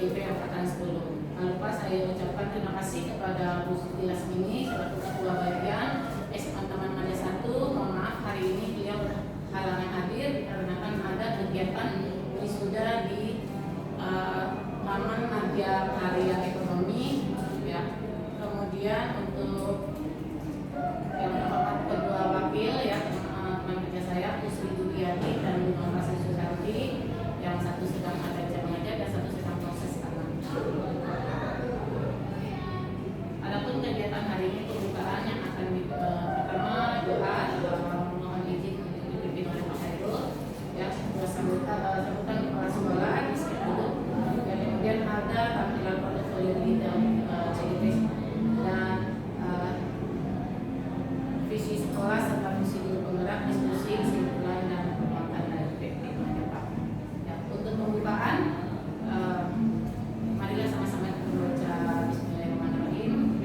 CGP Angkatan 10. Jangan lupa saya ucapkan terima kasih kepada Bu Siti Lasmini selaku Ketua Bagian SMA Taman Manja 1. Mohon maaf hari ini beliau berhalangan hadir dikarenakan ada kegiatan wisuda di Taman Manja Karya Ekonomi ya. Kemudian untuk yang terhormat Ketua Wakil ya teman kerja saya Usri Dudiati dan Bu Masri Susanti, yang satu sedang ada jam mengajar dan satu sedang proses tangan. Adapun kegiatan hari ini pembukaan yang akan pertama doa mohon izin dipimpin oleh Pak Hairul ya, sambutan kepala sekolah di sekolah dan kemudian ada tampilan portofolio di dalam CGP dan visi sekolah serta misi guru penggerak, diskusi, kesimpulan dan penguatan dari PP Majapahit. Ya, untuk pembukaan, marilah sama-sama kita membaca Bismillahirrahmanirrahim.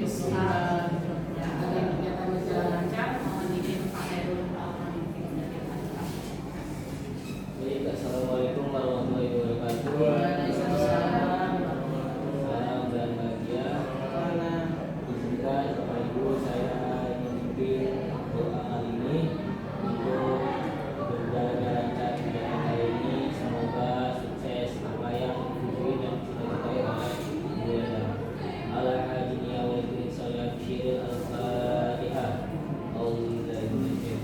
Agar kegiatan berjalan lancar, mohon izin Pak Hairul memimpin dari Majapahit. Baik, assalamualaikum warahmatullahi wabarakatuh. Waalaikumsalam. Salam dan bahagia. Izinkan Bapak Ibu saya memimpin doa kali ini untuk berjalannya lancar kegiatan hari ini. Semoga sukses apa yang dituju dan cita-citai oleh Ibu Eda. Ala hajini awal kini saya syir al-fatihah. Bismillahirrahmanirrahim.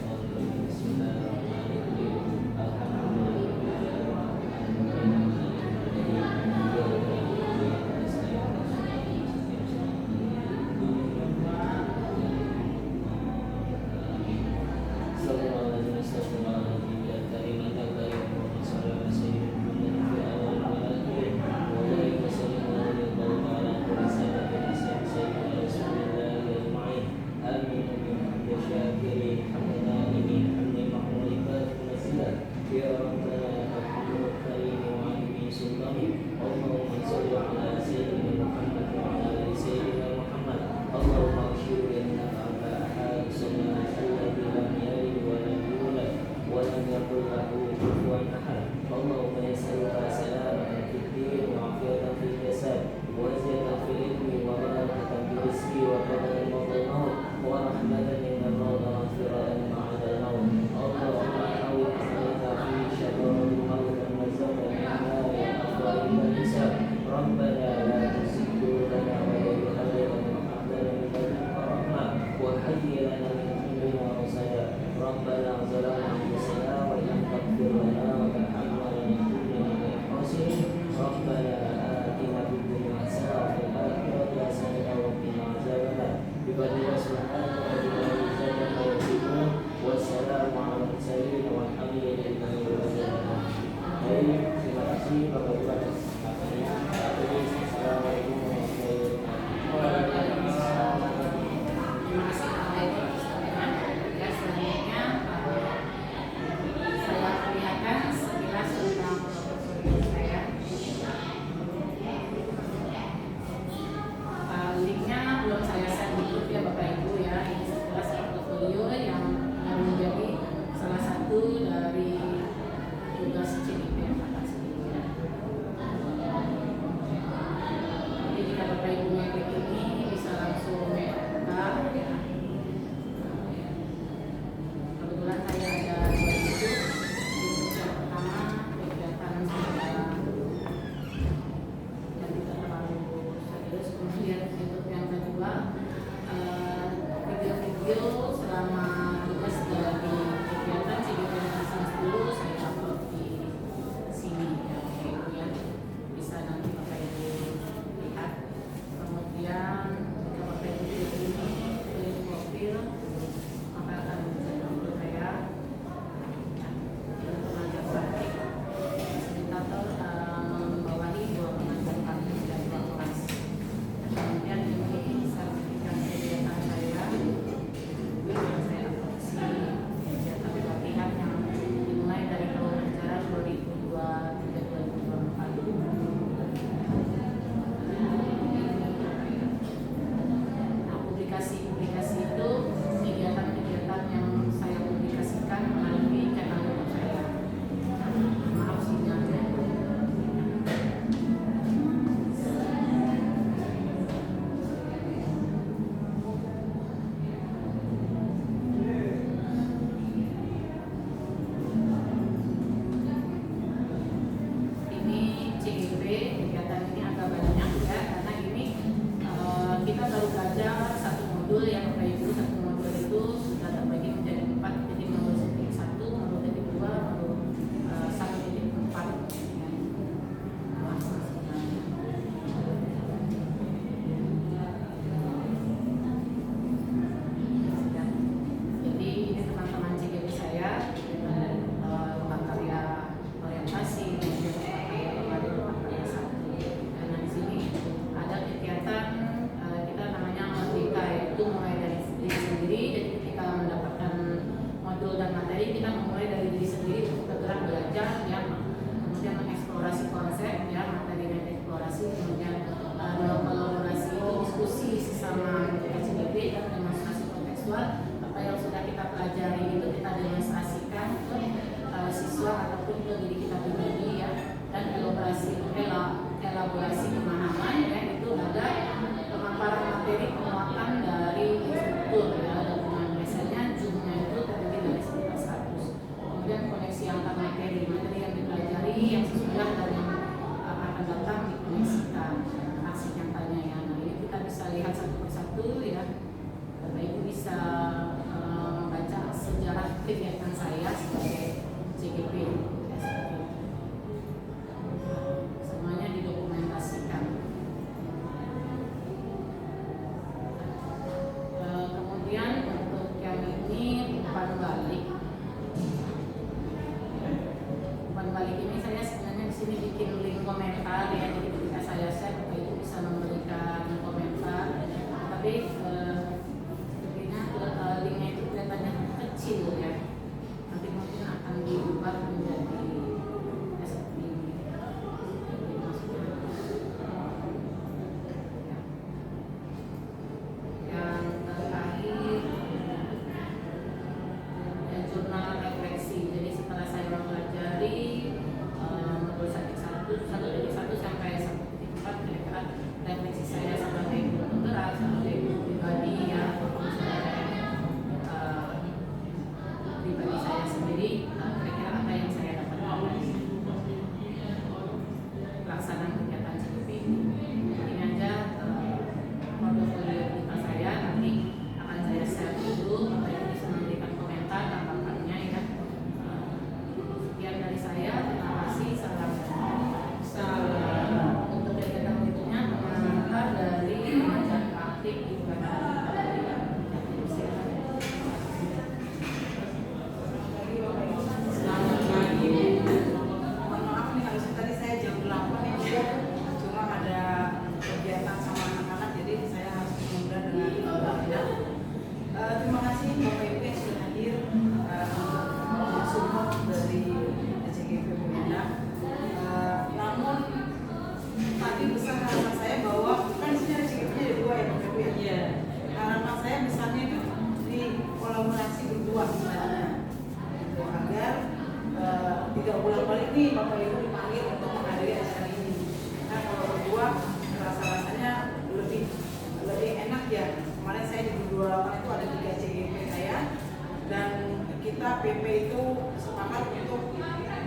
kita PP itu sepakat untuk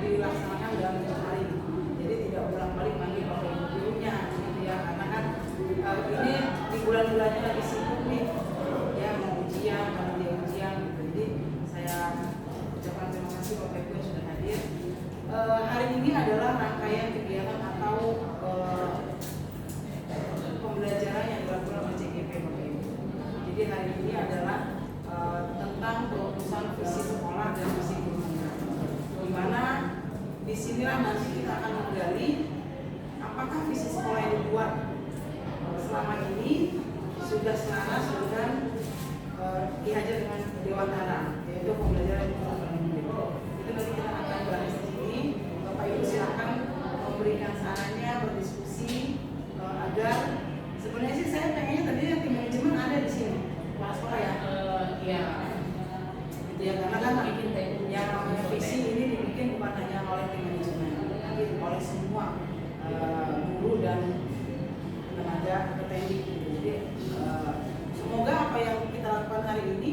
dilaksanakan dalam 1 hari. Jadi tidak bolak-balik manggil Bapak Ibu gurunya gitu ya, karena kan ini di bulan-bulannya lagi sibuk nih ya, mau ujian, panitia ujian gitu. Jadi saya ucapkan terima kasih Bapak Ibu yang sudah hadir. Hari ini adalah rangkaian kegiatan atau pembelajaran yang dilakukan oleh CGP Bapak Ibu. Jadi hari ini adalah tentang perumusan visi sekolah dan visi guru. Di mana disinilah nanti kita akan menggali apakah visi sekolah yang dibuat selama ini sudah selaras dengan dihajar dengan Dewan Tanah, yaitu pembelajaran di itu nanti kita akan bahas di sini. Bapak Ibu silakan memberikan sarannya, berdiskusi agar sebenarnya sih saya pengennya tadi tim manajemen ada di sini, kepala sekolah ya. Iya. Gitu ya, karena kan yang namanya visi ini dibikin bukan hanya oleh tim manajemen, tapi oleh semua guru dan tenaga pendidik. Jadi semoga apa yang kita lakukan hari ini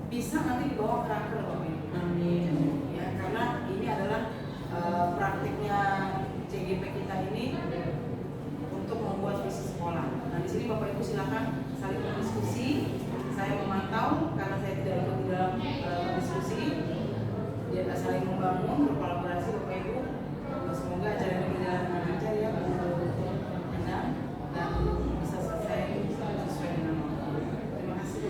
bisa nanti dibawa ke raker Bapak Ibu. Amin. Ya, karena ini adalah praktiknya CGP kita ini untuk membuat visi sekolah. Nah di sini Bapak Ibu silakan saling berdiskusi. Saya memantau karena saya tidak ikut di dalam diskusi. Dia saling membangun, berkolaborasi Bapak Ibu. Semoga acara ini berjalan dengan lancar ya, benar dan bisa selesai sesuai dengan waktu. Terima kasih.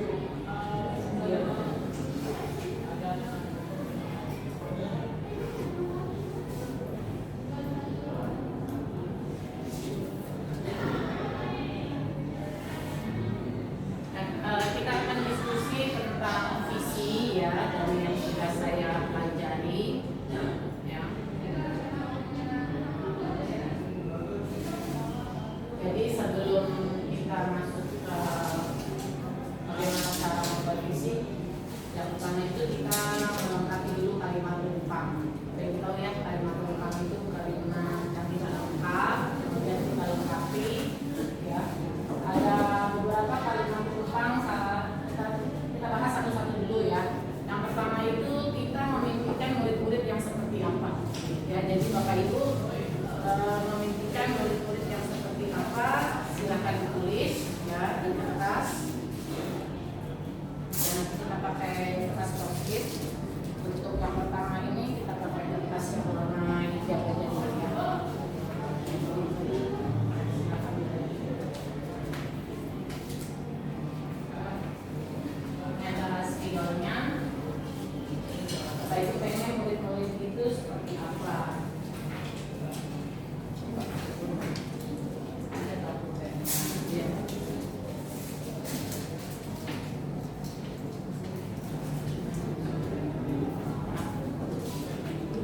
Kita akan diskusi tentang visi ya, dari yang sudah saya pelajari ya. Jadi sebelum kita masuk ke bagaimana cara membuat visi, yang pertama itu kita melengkapi dulu kalimat penumpang. Kita tahu ya, kalimat penumpang itu kalimat yang tidak lengkap, kemudian kita lengkapi ya. Ada beberapa kalimat penumpang, kita bahas satu-satu dulu ya. Yang pertama itu kita memimpikan murid-murid yang seperti apa ya. Jadi Bapak Ibu memimpikan murid-murid yang seperti apa, silakan ditulis ya di kertas. Dan kita pakai kertas post-it. Untuk yang pertama ini kita pakai kertas yang warna hijau aja ya. Bapak Ibu pengen murid-murid itu seperti apa?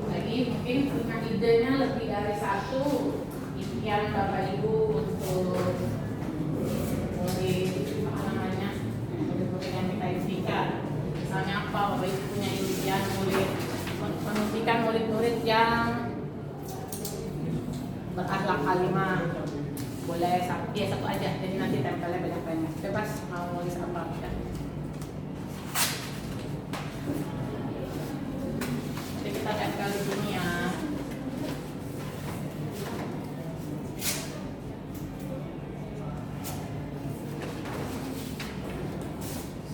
Lagi mungkin punya idenya lebih dari satu impian Bapak Ibu untuk murid apa namanya, murid-murid yang kita impikan. Misalnya apa, Bapak Ibu punya impian murid menunjukkan murid-murid yang berakhlak kalimah, boleh satu aja, jadi nanti tempelnya banyak-banyak, bebas mau nulis apa ya. Jadi kita tempel di sini ya.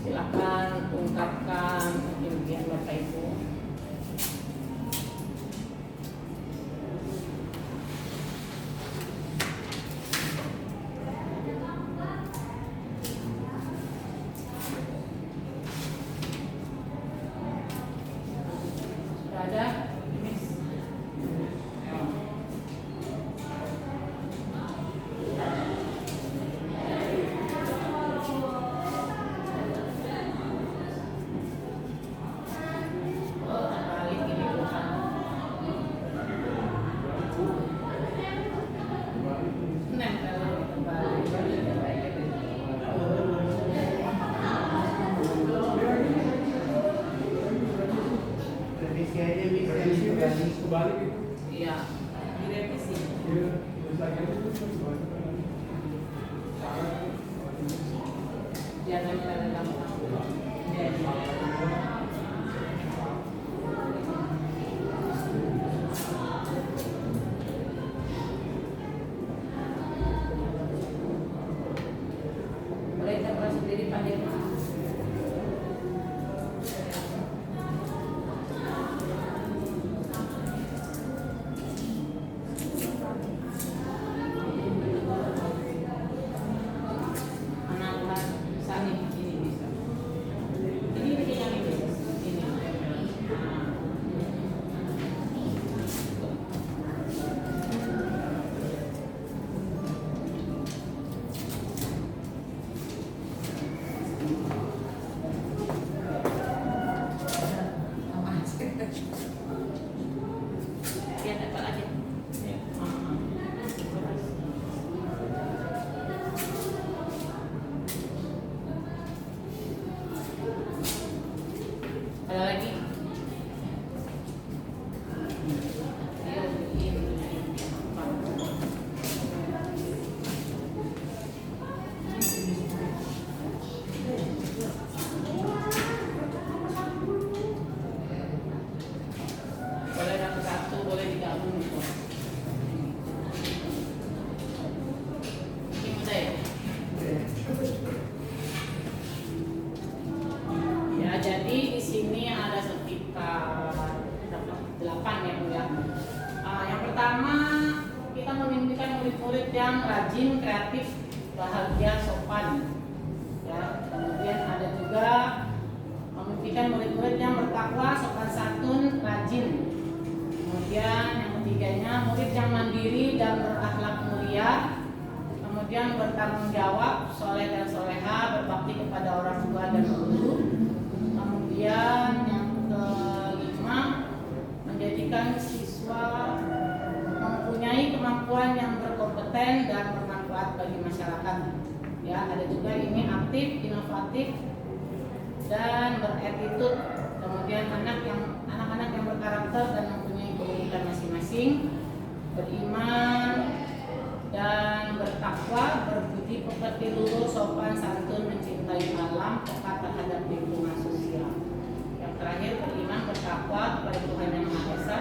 Silakan ungkapkan impian Bapak Ibu. Sudah ada? Miss? Iya, direvisi. Jangan gampang. berdiri pandai. Anak sani ini bisa. Ini bikin yang ini. Ini. Lihat apa lagi? Ya. Ada lagi? Boleh dapat satu, boleh digabung gitu. Ini mudah ya? Ya, jadi di sini ada sekitar 8 ya Bu ya. Yang pertama kita memimpikan murid-murid yang rajin, kreatif, bahagia, sopan. Ya, kemudian ada juga memimpikan murid-murid yang bertakwa, sopan santun, rajin. Kemudian yang ketiganya murid yang mandiri dan berakhlak mulia. Kemudian bertanggung jawab, soleh dan soleha, berbakti kepada orang tua dan guru. Kemudian yang kelima menjadikan siswa mempunyai kemampuan yang berkompeten dan bermanfaat bagi masyarakat. Ya, ada juga ini aktif, inovatif, dan beretitut. Kemudian anak-anak yang berkarakter dan mempunyai keunikan masing-masing, beriman dan bertakwa, berbudi pekerti luhur, sopan santun, mencintai alam, peka terhadap lingkungan sosial. Yang terakhir beriman, bertakwa kepada Tuhan Yang Maha Esa,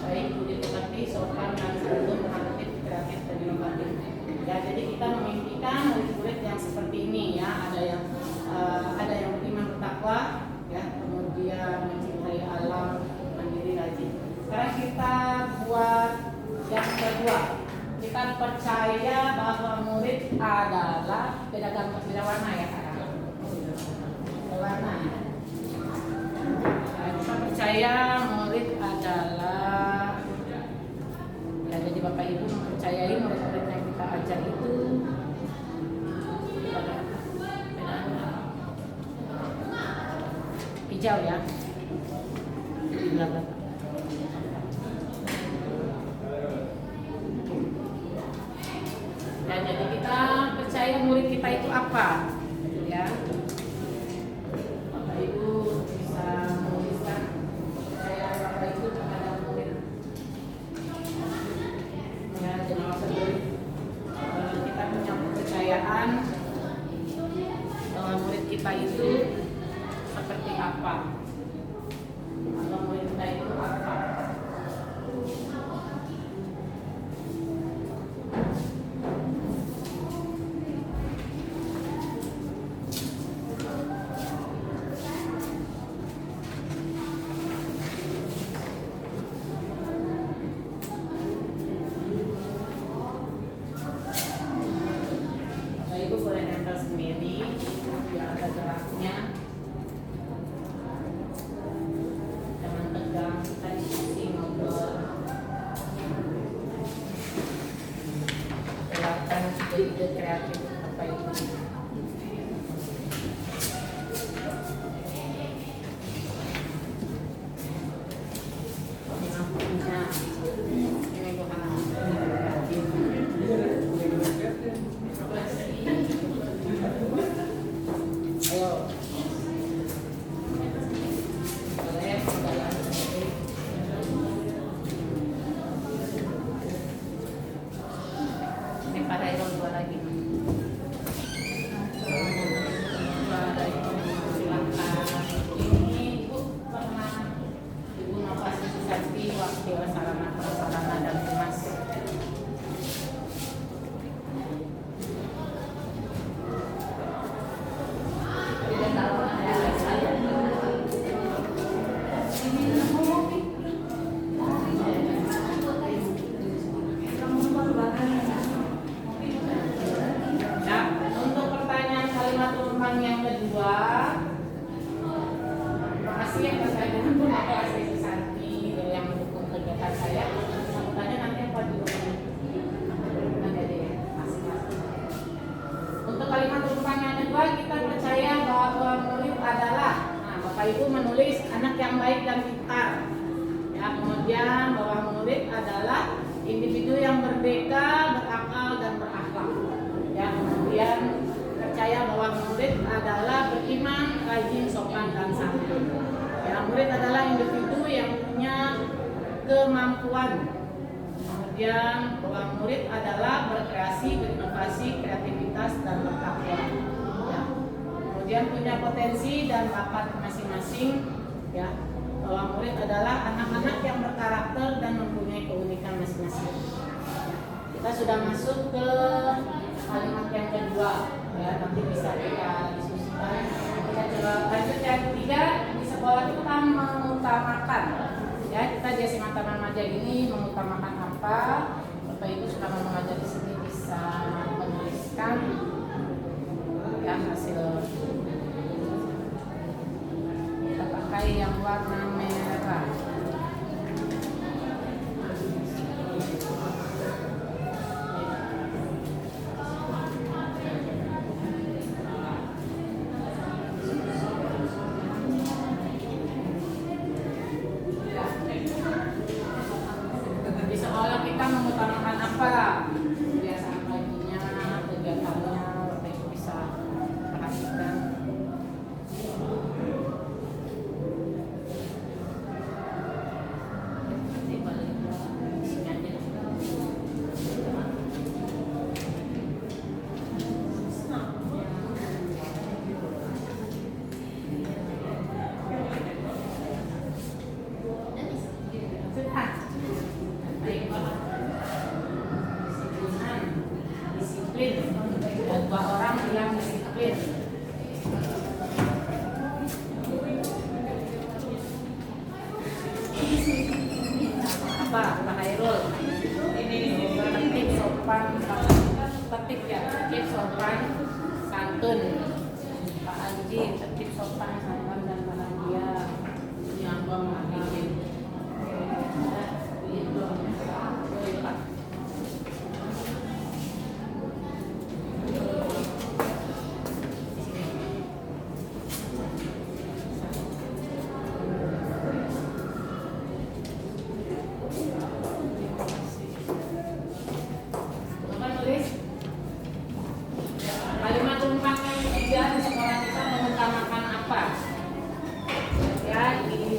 baik budi pekerti, sopan dan santun, aktif, kreatif dan inovatif. Ya, jadi kita memimpikan murid-murid yang seperti ini ya, ada yang beriman, bertakwa, ya, kemudian mencintai alam, mandiri, rajin. Sekarang kita buat yang kedua. Kita percaya bahwa murid adalah beda warna ya Kak. Beda warna. Kita percaya murid adalah ya, jadi Bapak Ibu mempercayai murid-murid yang kita ajar itu beda hijau ya. Belakang. Ya, jadi kita percaya murid kita itu apa, ya. Bapak Ibu bisa menuliskan percaya Bapak Ibu kepada murid. Ya, jadi maksudnya kita punya kepercayaan bahwa murid kita itu seperti apa. Atau murid kita itu apa. Ibu boleh nempel sendiri, biar ada geraknya. Jangan tegang, kita diskusi ngobrol. Silakan ide kreatif apa itu. Ini bukan ayo. Boleh jalan. Ini pada yang dua lagi. yang baik dan pintar. Ya, kemudian bahwa murid adalah individu yang merdeka, berakal dan berakhlak. Ya, kemudian percaya bahwa murid adalah beriman, rajin, sopan dan santun. Ya, murid adalah individu yang punya kemampuan. Kemudian bahwa murid adalah berkreasi, berinovasi, kreativitas dan bertakwa. Ya. Kemudian punya potensi dan bakat masing-masing. Ya. Bahwa murid adalah anak-anak yang berkarakter dan mempunyai keunikan masing-masing. Kita sudah masuk ke kalimat yang kedua. Ya, nanti bisa kita diskusikan. Kita coba lanjut yang ketiga. Di sekolah kita mengutamakan. Ya, kita di SMA Taman Maja ini mengutamakan apa? Bapak Ibu sudah mengajar di sini bisa menuliskan ya hasil. Kita pakai yang warna merah. Di sekolah kita mengutamakan apa? Kebiasaan paginya, kegiatannya, Bapak Ibu bisa perhatikan. Disiplin, dan dua orang yang disiplin. Apa Pak Hairul? Tertib sopan, tertib ya, tertib sopan santun. Pak Anji, tertib sopan santun dan bahagia. Yang menghargai. Pak. Kalimat umpan yang ketiga di sekolah kita mengutamakan apa? Ya,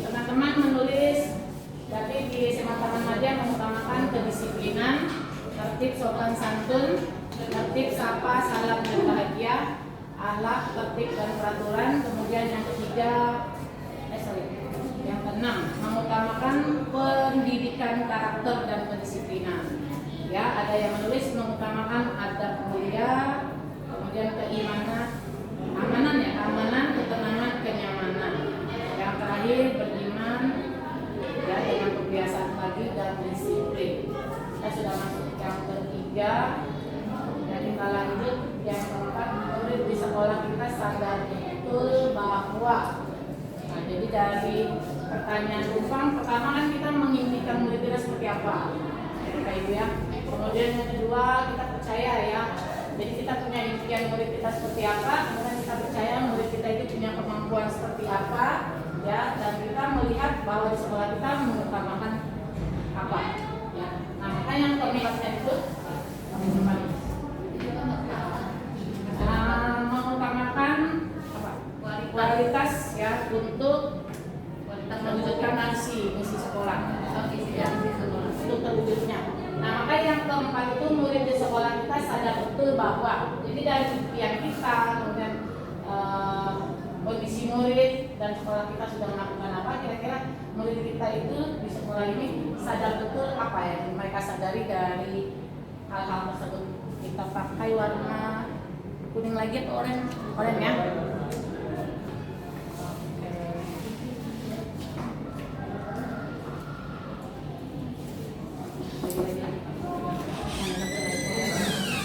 teman-teman menulis. Tapi di SMA Taman Maja mengutamakan kedisiplinan, tertib sopan santun, tertib sapa salam dan bahagia, akhlak, tertib dan peraturan. Kemudian yang ketiga, yang keenam, mengutamakan pendidikan karakter dan kedisiplinan. Ya, ada yang menulis mengutamakan adab mulia, kemudian keimanan, amanan ya, keamanan, ketenangan, kenyamanan. Yang terakhir beriman, ya, dengan kebiasaan pagi dan disiplin. Kita sudah masuk yang ketiga. Dan kita lanjut yang keempat, murid di sekolah kita sadar betul bahwa. Nah, jadi dari pertanyaan Ufang, pertama kan kita mengimpikan murid kita seperti apa, Bapak Ibu ya. Kemudian yang kedua kita percaya ya. Jadi kita punya impian murid kita seperti apa, kemudian kita percaya murid kita itu punya kemampuan seperti apa, ya. Dan kita melihat bahwa di sekolah kita mengutamakan apa, ya. Nah, maka yang keempatnya itu mengutamakan apa? Kualitas ya untuk mewujudkan misi sekolah, ya, untuk terwujudnya. Nah, maka yang keempat itu murid di sekolah kita sadar betul bahwa jadi dari impian kita, kemudian kondisi murid dan sekolah kita sudah melakukan apa, kira-kira murid kita itu di sekolah ini sadar betul apa ya mereka sadari dari hal-hal tersebut. Kita pakai warna kuning lagi atau oranye ya.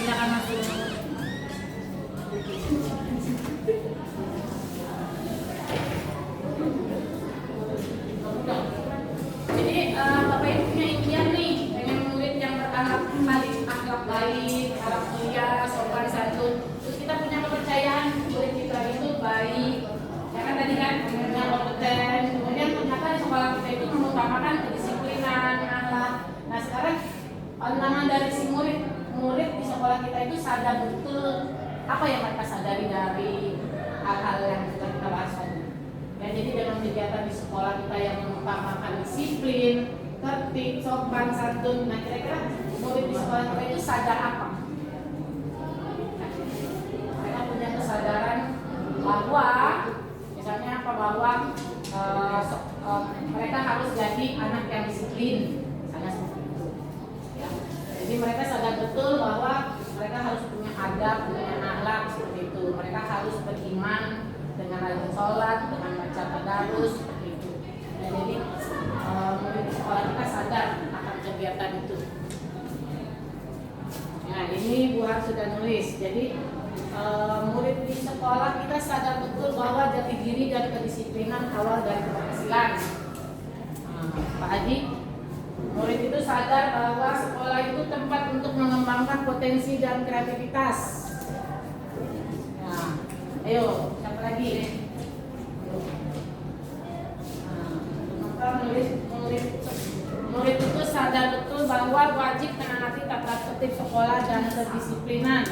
Silakan masuk. Jadi Bapak Ibu punya impian nih dengan murid yang berakhlak baik, akhlak mulia, sopan santun. Terus kita punya kepercayaan murid kita itu apa yang mereka sadari dari hal-hal yang sudah kita bahas tadi. Ya, jadi dengan kegiatan di sekolah kita yang mengutamakan disiplin, tertib, sopan, santun, nah kira-kira murid di sekolah kita itu sadar apa? Mereka punya kesadaran bahwa misalnya apa, bahwa mereka harus jadi anak yang disiplin, misalnya seperti itu. Ya. Jadi mereka sadar betul bahwa mereka harus punya adab, punya akhlak seperti itu. Mereka harus beriman dengan rajin sholat, dengan baca tadarus seperti itu. Ya, jadi murid di sekolah kita sadar akan kegiatan itu. Nah, ini Bu Har sudah nulis. Jadi murid di sekolah kita sadar betul bahwa jati diri dan kedisiplinan awal dari keberhasilan. Pak Haji, murid itu sadar bahwa sekolah itu tempat untuk mengembangkan potensi dan kreativitas. Nah, ayo, siapa lagi? Murid itu sadar betul bahwa wajib menaati tata tertib sekolah dan kedisiplinan.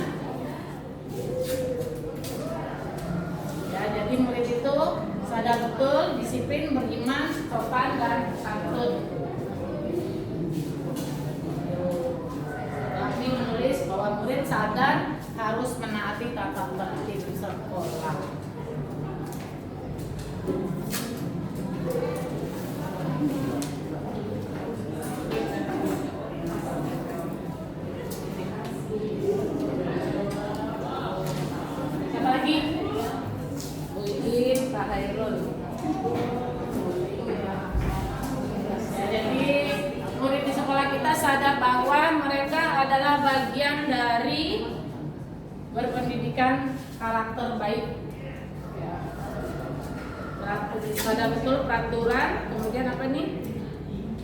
Ya, jadi murid itu sadar betul, disiplin, beriman, sopan, dan santun. Kami menulis bahwa murid sadar harus menaati tata tertib sekolah. Siapa lagi? Bu Iin, Pak Hairul. Ya, jadi murid di sekolah kita sadar bahwa mereka adalah bagian dari berpendidikan karakter baik. Ya. Sadar betul peraturan, kemudian apa nih?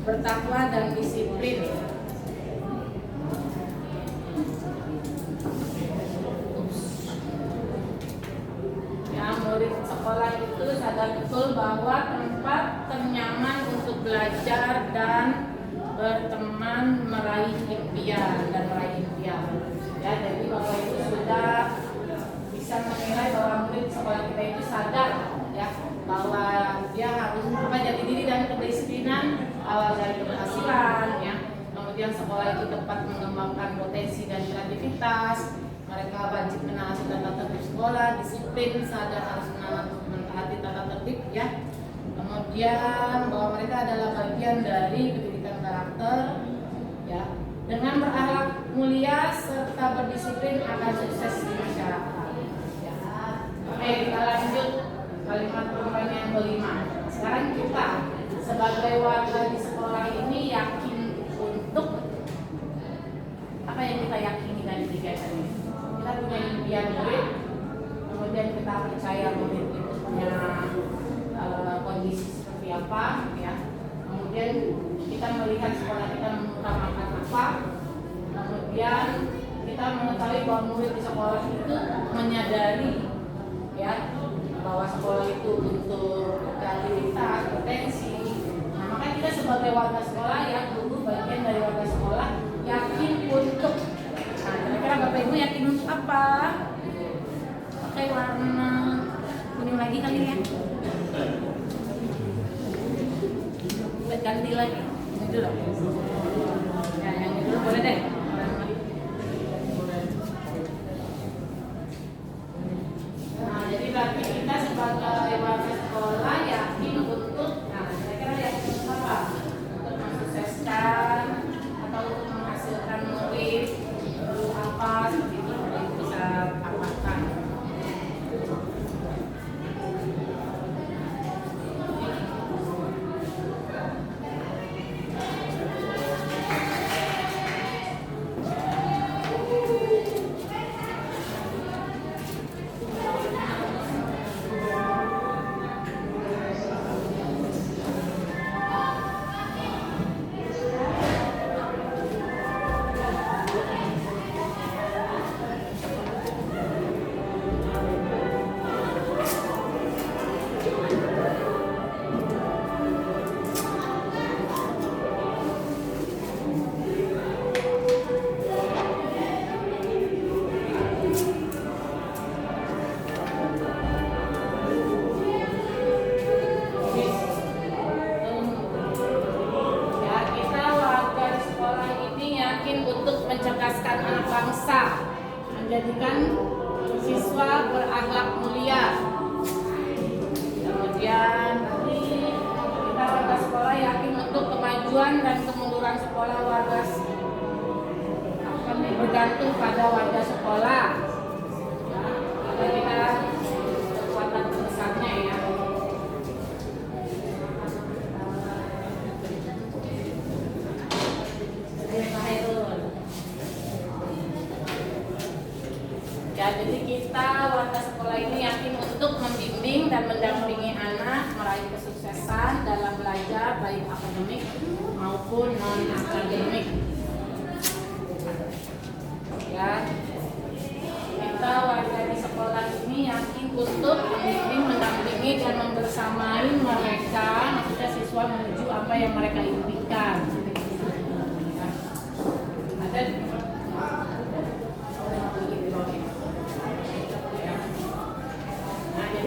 Bertakwa dan disiplin. Ya, murid sekolah itu sadar betul bahwa tempat ternyaman untuk belajar dan berteman meraih impian dan meraih impian. Ya, jadi Bapak Ibu sudah bisa menilai bahwa murid sekolah kita itu sadar ya bahwa dia harus jati diri dan kedisiplinan awal dari keberhasilan ya. Kemudian sekolah itu tempat mengembangkan potensi dan kreativitas. Mereka wajib menaati tata tertib sekolah, disiplin, sadar harus menaati tata tertib ya. Kemudian bahwa mereka adalah bagian dari pendidikan karakter ya. Dengan berakhlak mulia serta berdisiplin akan sukses di masyarakat. Ya. Oke, kita lanjut kalimat perempuan yang kelima. Sekarang kita sebagai warga di sekolah ini yakin untuk apa yang kita yakini dari kegiatan ini. Kita punya impian murid, kemudian kita percaya murid itu punya kondisi seperti apa, ya. Kemudian kita melihat sekolah kita mengutamakan apa, kemudian kita mengetahui bahwa murid di sekolah itu menyadari, ya, bahwa sekolah itu untuk kreativitas, potensi. Nah, maka kita sebagai warga sekolah ya, guru bagian dari warga sekolah yakin untuk. Nah, kira-kira Bapak Ibu yakin untuk apa? Pakai warna kuning lagi kali ya. Ganti lagi. Ini dulu. Ya, yang ini dulu boleh deh. Nah, jadi berarti kita sebagai warga sekolah yakin untuk, nah, kira-kira yakin untuk apa? Untuk mensukseskan atau untuk menghasilkan murid apa seperti itu yang bisa tambahkan. siswa berakhlak mulia. Kemudian kita warga sekolah yakin untuk kemajuan dan kemunduran sekolah warga kami bergantung pada warga sekolah. Ada kita kekuatan terbesarnya ya. Ya, jadi kita warga sekolah ini yakin untuk membimbing dan mendampingi anak meraih kesuksesan dalam belajar baik akademik maupun non akademik. Ya, kita warga di sekolah ini yakin untuk membimbing, mendampingi dan membersamai mereka, maksudnya siswa menuju apa yang mereka impikan. Ada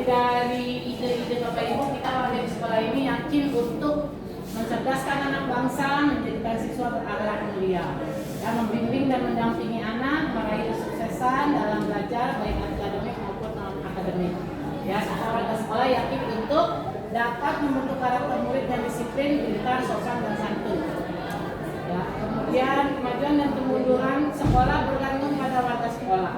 dari ide-ide Bapak Ibu, kita warga di sekolah ini yakin untuk mencerdaskan anak bangsa, menjadikan siswa berakhlak mulia, ya, membimbing dan mendampingi anak meraih kesuksesan dalam belajar baik akademik maupun non akademik. Ya, warga sekolah yakin untuk dapat membentuk karakter murid dan disiplin, pintar, sopan dan santun. Ya, kemudian kemajuan dan kemunduran sekolah bergantung pada warga sekolah.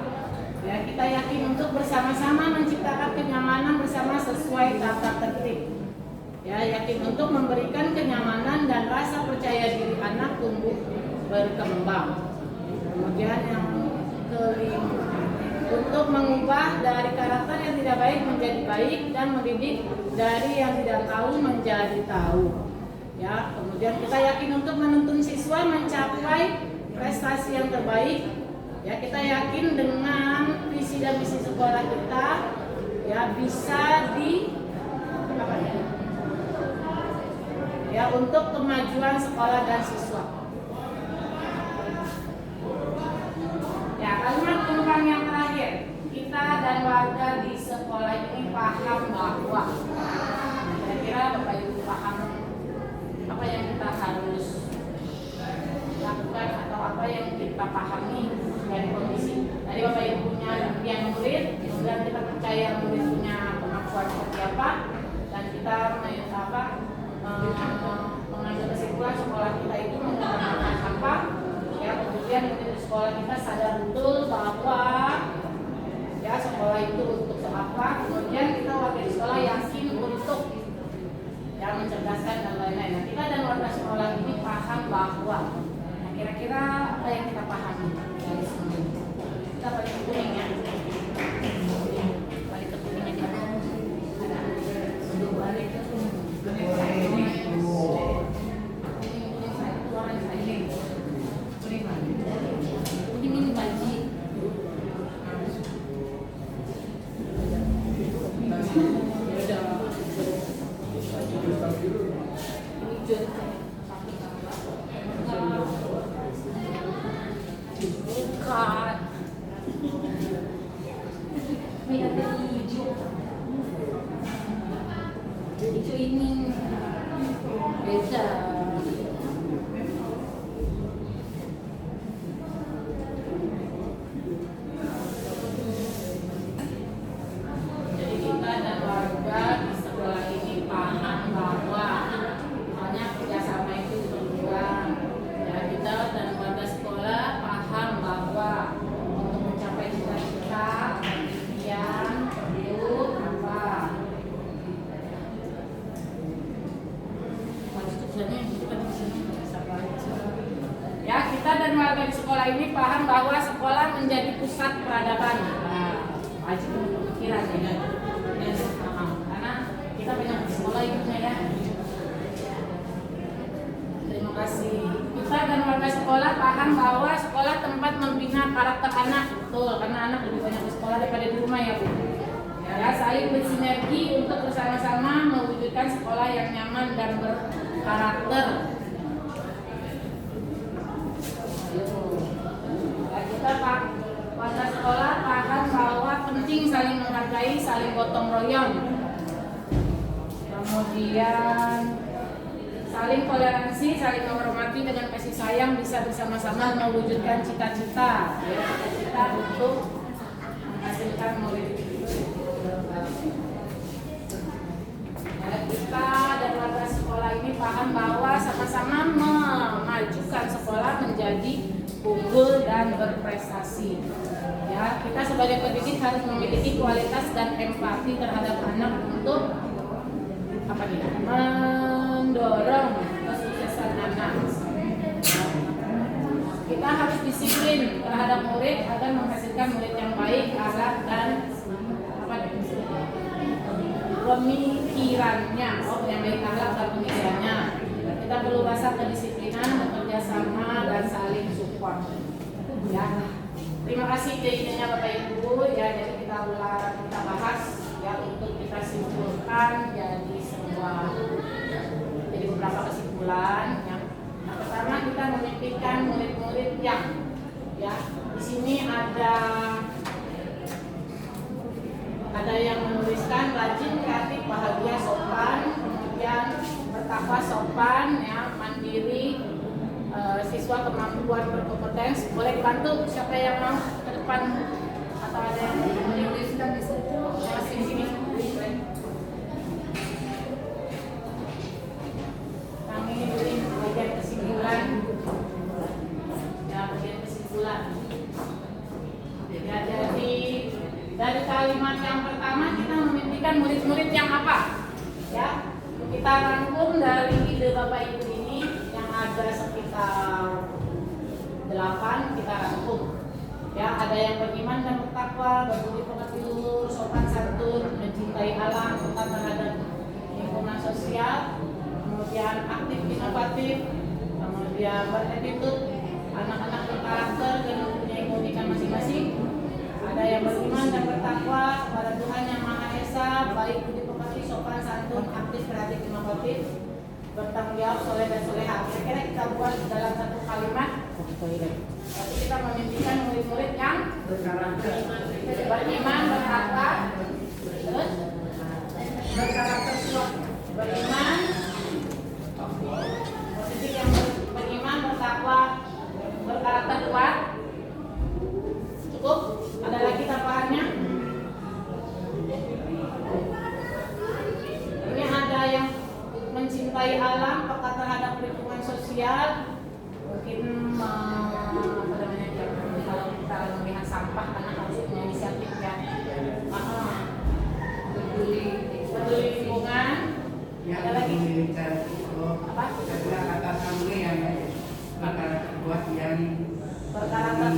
Ya, kita yakin untuk bersama-sama menciptakan kenyamanan bersama sesuai tata tertib. Ya, yakin untuk memberikan kenyamanan dan rasa percaya diri anak tumbuh berkembang. Kemudian yang kelima, untuk mengubah dari karakter yang tidak baik menjadi baik dan mendidik dari yang tidak tahu menjadi tahu. Ya, kemudian kita yakin untuk menuntun siswa mencapai prestasi yang terbaik. Ya, kita yakin dengan visi dan misi sekolah kita ya bisa untuk kemajuan sekolah dan siswa. Ya, kalimat penumpang yang terakhir, kita dan warga di sekolah ini paham bahwa kira-kira Bapak Ibu paham apa yang kita harus lakukan atau apa yang kita pahami dari kondisi dari Bapak Ibu punya impian murid, kemudian kita percaya murid punya kemampuan seperti apa, dan kita mengambil kesimpulan sekolah kita itu menggunakan apa, ya, kemudian di sekolah kita sadar betul bahwa ya sekolah itu untuk apa, kemudian kita warga di sekolah yakin untuk ya mencerdaskan dan lain-lain. Nah, kita dan warga sekolah ini paham bahwa kira-kira apa yang kita pahami dari semua ini. Kita balik ke kuning ya. Balik ke kuning aja. Sudah balik ke kuning. Kuning saya keluaran saya. Kuning mana? Kuning ini baji. Bukan. Minat hijau. Hijau ini beda. Jadi kita dan warga di sekolah ini paham bahwa hanya kerjasama itu berkurang. Ya, kita dan warga sekolah paham bahwa untuk mencapai cita-cita impian perlu apa? Ya, kita dan warga di sekolah ini paham bahwa sekolah menjadi pusat peradaban. Wajib pemikiran ya. Karena kita banyak di sekolah ibunya ya. Terima kasih. Kita dan warga sekolah paham bahwa sekolah tempat membina karakter anak. Betul, karena anak lebih banyak di sekolah daripada di rumah ya Bu. Ya, saling bersinergi untuk bersama-sama mewujudkan sekolah yang nyaman dan berkarakter. Ya, kita warga sekolah paham bahwa penting saling menghargai, saling gotong royong. Kemudian saling toleransi, saling menghormati dengan kasih sayang, bisa bersama-sama mewujudkan cita-cita. Ya, cita-cita untuk menghasilkan berinteraksi. Ya, kita sebagai pendidik harus memiliki kualitas dan empati terhadap anak untuk apa nih? Mendorong kesuksesan anak. Kita harus disiplin terhadap murid agar menghasilkan murid yang baik, akhlak dan apa nih? Pemikirannya, yang baik akhlak dan pemikirannya. Kita perlu rasa kedisiplinan, bekerja sama dan saling support. Ya, terima kasih keinginannya Bapak Ibu. Ya, jadi kita bahas ya untuk kita simpulkan jadi beberapa kesimpulan. Yang pertama kita memimpikan murid-murid yang ya di sini ada yang menuliskan rajin, kreatif, bahagia, sopan, kemudian bertakwa, sopan, ya, mandiri, siswa kemampuan berkompetens. Boleh dibantu siapa yang mau ke depan atau ada yang menuliskan di situ? Ya, sini. Kami beri bagian kesimpulan. Ya, bagian kesimpulan. Ya, jadi dari kalimat yang pertama kita memimpikan murid-murid yang apa? Ya, kita rangkum dari ide Bapak Ibu ini yang ada sekitar 8 kita rangkum. Ya, ada yang beriman dan bertakwa, berbudi pekerti luhur, sopan santun, mencintai alam, taat terhadap lingkungan sosial, kemudian aktif inovatif, kemudian berattitude, anak-anak berkarakter dan mempunyai keunikan masing-masing. Ada yang beriman dan bertakwa kepada Tuhan Yang Maha Esa, baik budi pekerti, sopan santun, aktif, kreatif, inovatif, bertanggung jawab, soleh dan soleha. Kira-kira kita buat dalam satu kalimat. Tapi kita memimpikan murid-murid yang beriman, bertakwa, terus berkarakter kuat, beriman, positif yang beriman, bertakwa, berkarakter kuat. Cukup? Ada lagi tambahannya? Ini ada yang mencintai alam, peka terhadap lingkungan sosial. Mungkin kalau kita melihat sampah karena harus punya inisiatif ya. Peduli lingkungan. Ada lagi? Apa? Kata sampai yang berkarakter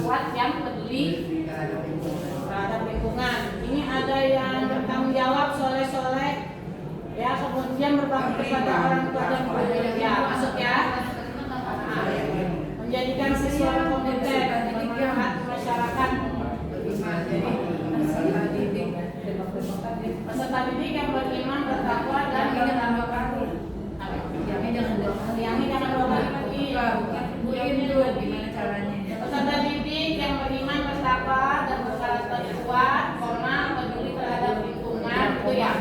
kuat yang peduli terhadap lingkungan. Ini ada yang bertanggung jawab, soleh-soleh, ya, kemudian berbakti kepada orang tua dan guru. Ya, masuk ya. Menjadikan siswa kompeten, bermanfaat masyarakat. Peserta didik yang beriman, bertakwa dan bertakwa. Yang ini jangan lupa gimana caranya? Peserta didik yang beriman, bertakwa dan berkarakter kuat, peduli terhadap lingkungan, itu ya.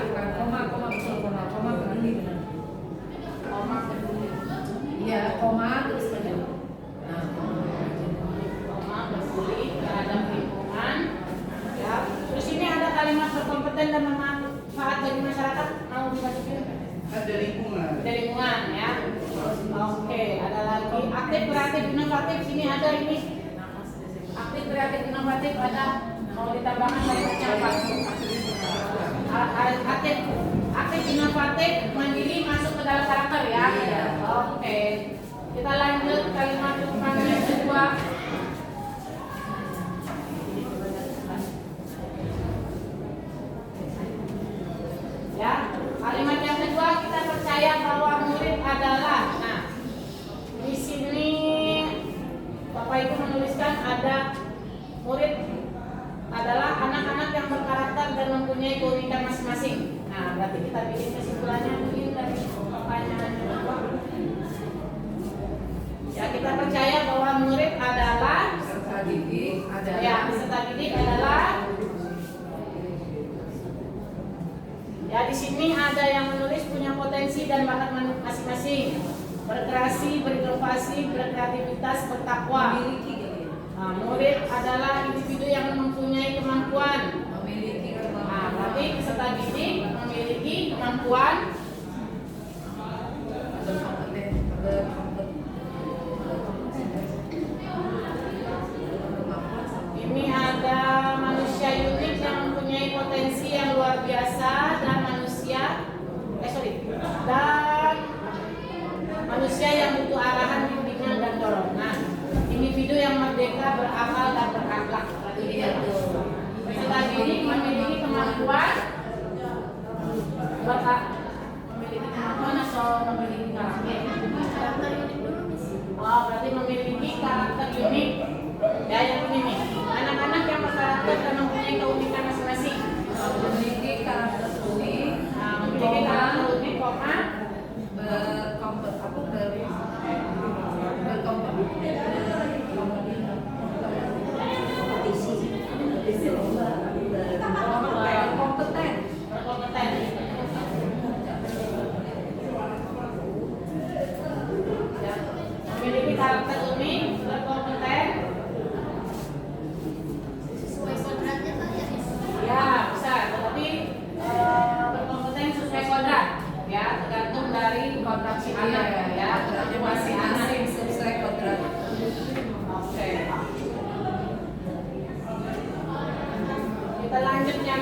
Peduli. Iya, terus peduli. Peduli terhadap lingkungan. Ya. Terus ini ada kalimat berkompeten dan bermanfaat bagi masyarakat. Mau dimasukin? Dari lingkungan ya. Oke, ada lagi aktif, kreatif, inovatif. Sini ada ini. Aktif, kreatif, inovatif ada. Mau ditambahkan kalimatnya apa? Aktif, inovatif, mandiri masuk ke dalam karakter ya. Oke. Kita lanjut kalimat yang kedua. Ya, kalimat yang kedua kita percaya bahwa murid adalah. Nah, di sini Bapak Ibu menuliskan ada murid adalah anak-anak yang berkarakter dan mempunyai keunikan masing-masing. Nah, berarti kita bikin kesimpulannya mungkin dari pertanyaan kedua. Ya, kita percaya bahwa murid adalah peserta didik adalah. Ya, di sini ada yang menulis punya potensi dan bakat masing-masing, berkreasi, berinovasi, berkreativitas, bertakwa. Nah, murid adalah individu yang mempunyai kemampuan. Nah, berarti peserta didik memiliki kemampuan. Ini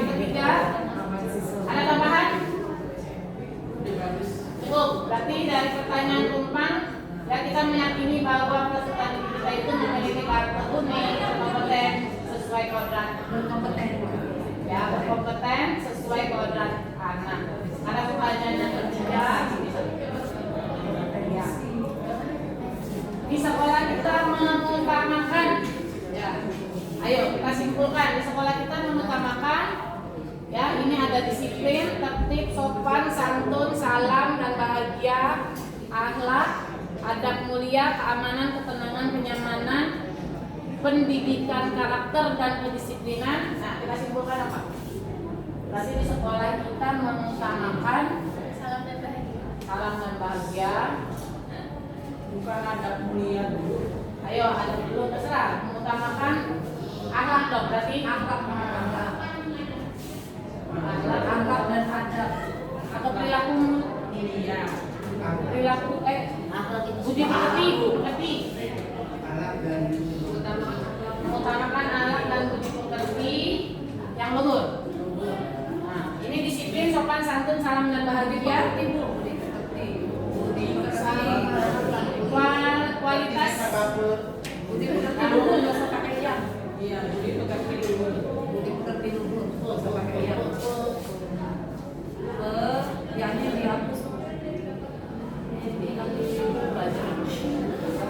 Yang ketiga, ada tambahan? Cukup. Berarti dari pertanyaan Tumpang, ya kita meyakini bahwa peserta didik kita itu memiliki karakter unik, kompeten sesuai kodrat. Ya, berkompeten sesuai kodrat anak. Ada pertanyaan yang ketiga. Ya. Di sekolah kita mengutamakan, ya, ayo kita simpulkan, di sekolah kita mengutamakan, ya, ini ada disiplin, tertib, sopan, santun, salam dan bahagia, akhlak, adab mulia, keamanan, ketenangan, kenyamanan, pendidikan karakter dan kedisiplinan. Nah, kita simpulkan apa? Berarti di sekolah kita mengutamakan salam dan bahagia, bukan adab mulia dulu. Ayo, adab dulu terserah. Mengutamakan akhlak dong, berarti akhlak dan adab atau perilaku ya. Perilaku budi pekerti. Mengutamakan akhlak dan budi pekerti yang luhur. Nah, ini disiplin, sopan, santun, salam dan bahagia. Kualitas budi pekerti luhur, nggak usah pakai yang. Iya, budi pekerti luhur. Budi pekerti luhur, nggak usah pakai yang. Yang dihapus.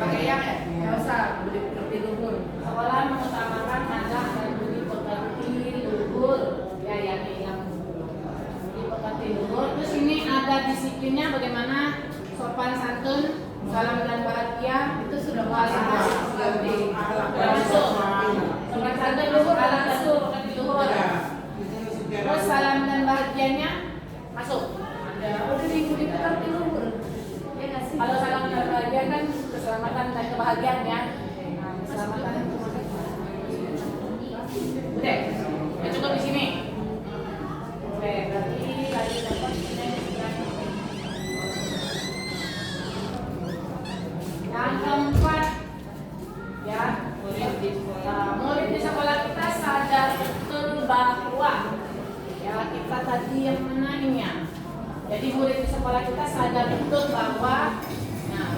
Pakai yang ya? Nggak usah, budi pekerti luhur. Sekolah mengutamakan adab dan budi pekerti luhur. Ya, yang hilang. Budi pekerti luhur. Terus ini ada disiplinnya bagaimana? Sopan, santun, salam dan bahagia. Itu sudah kualitas. Masuk. Sopan, santun, luhur, alat dan pekerti luhur. Terus salam dan bahagianya masuk. Ada. Udah di budi pekerti luhur. Kalau salam dan bahagia kan keselamatan dan kebahagiaan ya. Nah, keselamatan dan kebahagiaan. Udah, ya cukup di sini. Oke, berarti tadi dapat yang keempat, ya, murid di sekolah kita sadar betul bahwa, ya, kita tadi yang menanya. Jadi murid di sekolah kita sadar betul bahwa, nah,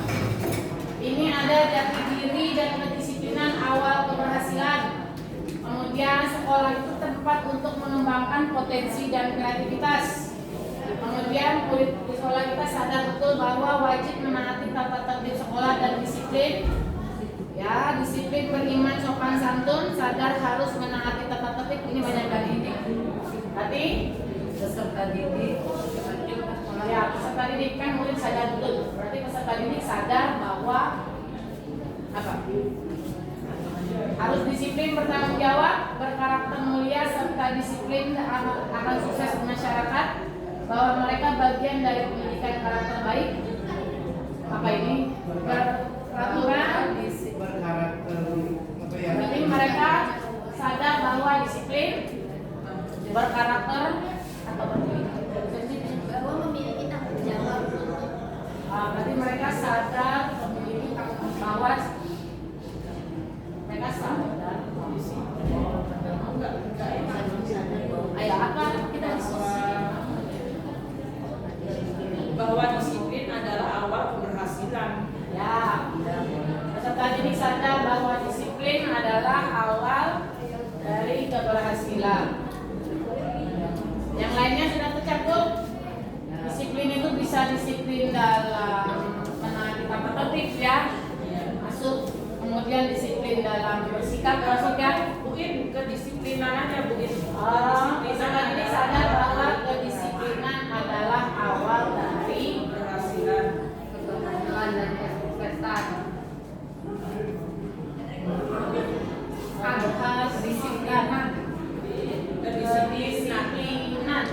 ini ada jati diri dan kedisiplinan awal keberhasilan. Kemudian sekolah itu tempat untuk mengembangkan potensi dan kreativitas. Kemudian murid di sekolah kita sadar betul bahwa wajib menaati tata tertib sekolah dan disiplin. Ya, disiplin, beriman, sopan, santun, sadar harus menaati tata tertib. Ini banyak dari ini. Berarti peserta didik. Ya, peserta didik kan murid sadar betul. Berarti peserta didik sadar bahwa apa? Harus disiplin, bertanggung jawab, berkarakter mulia, serta disiplin akan sukses di masyarakat. Bahwa mereka bagian dari pendidikan karakter baik. Apa ini? Berperaturan, berkarakter apa ya? berarti mereka sadar bahwa disiplin, berkarakter atau bahwa memiliki tanggung jawab. berarti mereka sadar memiliki tanggung jawab. Mereka sadar. Ayo, apa kita diskusi? Bahwa disiplin adalah awal keberhasilan. Ya, peserta didik sadar bahwa disiplin adalah awal dari keberhasilan. Yang lainnya sudah tercakup. Disiplin itu bisa disiplin dalam menaati tata tertib ya, masuk. Kemudian disiplin dalam bersikap, masuk ya. Mungkin kedisiplinan aja mungkin. Peserta didik sadar bahwa kedisiplinan adalah awal dari Keberhasilan. keberhasilan dan kesuksesan. Harus disiplinan. Kedisiplinan.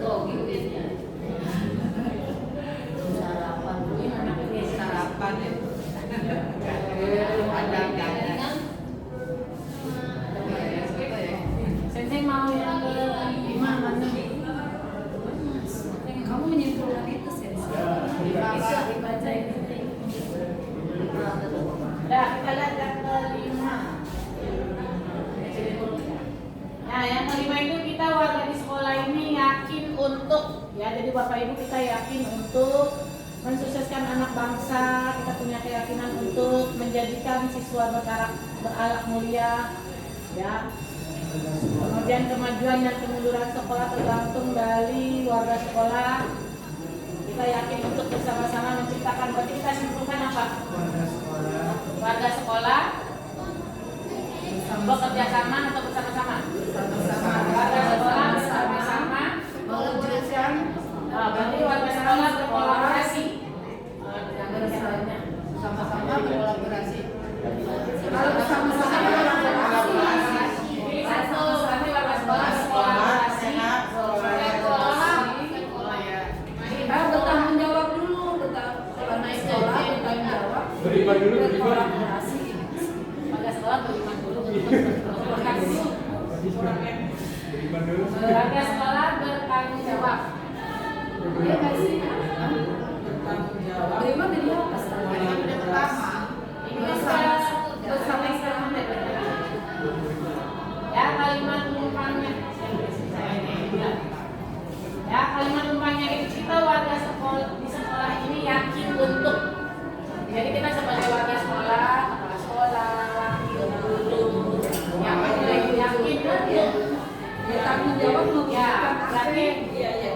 Oh, gitu ya. Sarapan. Gimana tuh sarapan ya? Ada yang kelima itu kita warga di sekolah ini yakin untuk, ya jadi Bapak Ibu kita yakin untuk mensukseskan anak bangsa. Kita punya keyakinan untuk menjadikan siswa berakhlak mulia, ya. Kemudian kemajuan dan kemunduran sekolah tergantung dari warga sekolah. Kita yakin untuk bersama-sama menciptakan. Berarti kita simpulkan apa? Warga sekolah bekerja sama atau bersama-sama? Warga sekolah bersama-sama mewujudkan. Berarti warga sekolah berkolaborasi. Sama-sama berkolaborasi. Kalau bersama-sama berkolaborasi, pilih satu. Berarti warga sekolah berkolaborasi. Bertanggung jawab dulu, kalau naik sekolah bertanggung jawab. Beriman dulu, Berkolaborasi. Warga sekolah beriman dulu. Beriman dulu. Warga sekolah bertanggung jawab. Iya nggak sih? Bertanggung jawab. Beriman dari apa? Yang pertama. Ini bersama-sama. Ya, kalimat tumpangnya. Ya, kalimat tumpangnya itu kita warga sekolah di sekolah ini yakin untuk. Jadi kita sebagai warga sekolah, kepala sekolah, guru, yakin untuk Bertanggung jawab ya, berarti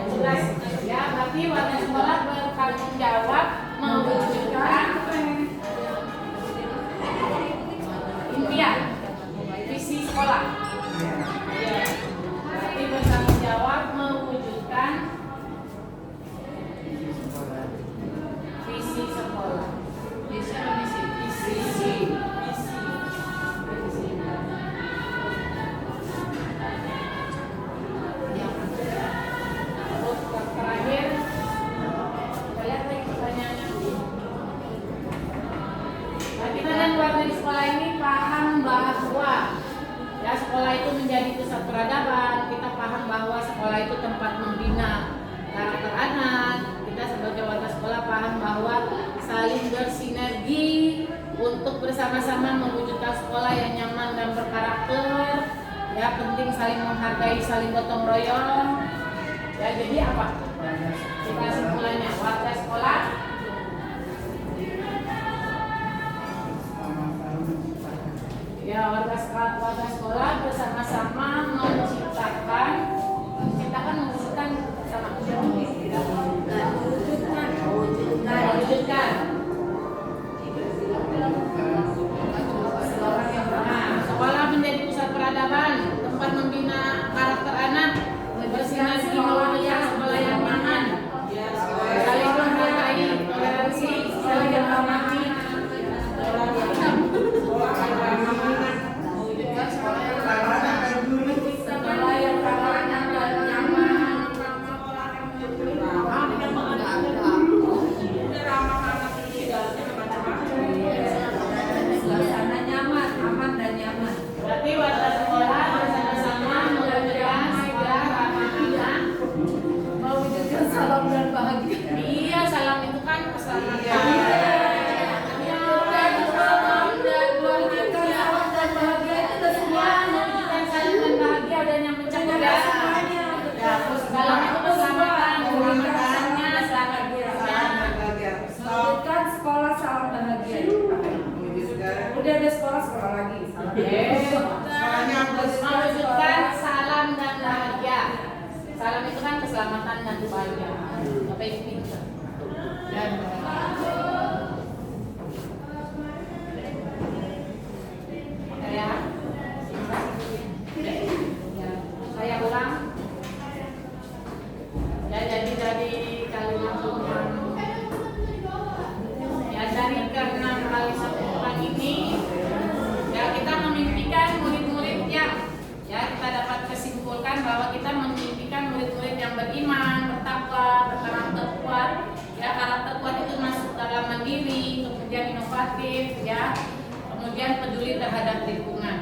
jelas ya, berarti warga sekolah bertanggung jawab mewujudkan impian visi sekolah. Ya, berarti bertanggung jawab mewujudkan visi sekolah. Visi apa misi? Visi. Terakhir, kita lihat lagi pertanyaannya. Nah, kita dan warga di sekolah ini paham bahwa ya sekolah itu menjadi pusat peradaban. Kita paham bahwa sekolah itu tempat membina karakter anak. Kita sebagai warga sekolah paham bahwa saling bersinergi untuk bersama-sama mewujudkan sekolah yang nyaman dan berkarakter. Ya, penting saling menghargai, saling gotong royong. Ya, jadi apa? Kita simpulannya warga sekolah ya warga sekolah bersama-sama menciptakan mewujudkan sama mewujudkan sekolah menjadi pusat peradaban, tempat membina karakter anak, bersinergi mewujudkan sekolah yang nyaman, saling menghargai, toleransi, saling menghormati, mewujudkan sekolah yang ramah dan nyaman. Suasana nyaman, aman dan nyaman. Berarti warga sekolah bersama-sama mewujudkan sekolah ramah anak, Mewujudkan salam dan bahagia. iya salam itu kan keselamatan. Mewujudkan salam dan bahagia itu udah semua. Mewujudkan salam dan bahagia dan yang mencegah Semuanya. salam itu keselamatan, keselamatannya, selamat Bahagia. Mewujudkan sekolah salam bahagia. Udah ada sekolah lagi. Salam mewujudkan salam dan bahagia. Salam itu kan keselamatan dan kebahagiaan. Bapak Ibu pintar. Dan ya. Saya ulang. Ya, jadi dari kalimat tumpang ya dari keenam kali satu tumpang ini ya kita memimpikan murid-murid yang ya kita dapat kesimpulkan bahwa kita memimpikan murid-murid yang beriman, bertakwa, berkarakter kuat. Ya, karakter kuat itu masuk dalam mandiri, kemudian inovatif, ya, kemudian peduli terhadap lingkungan.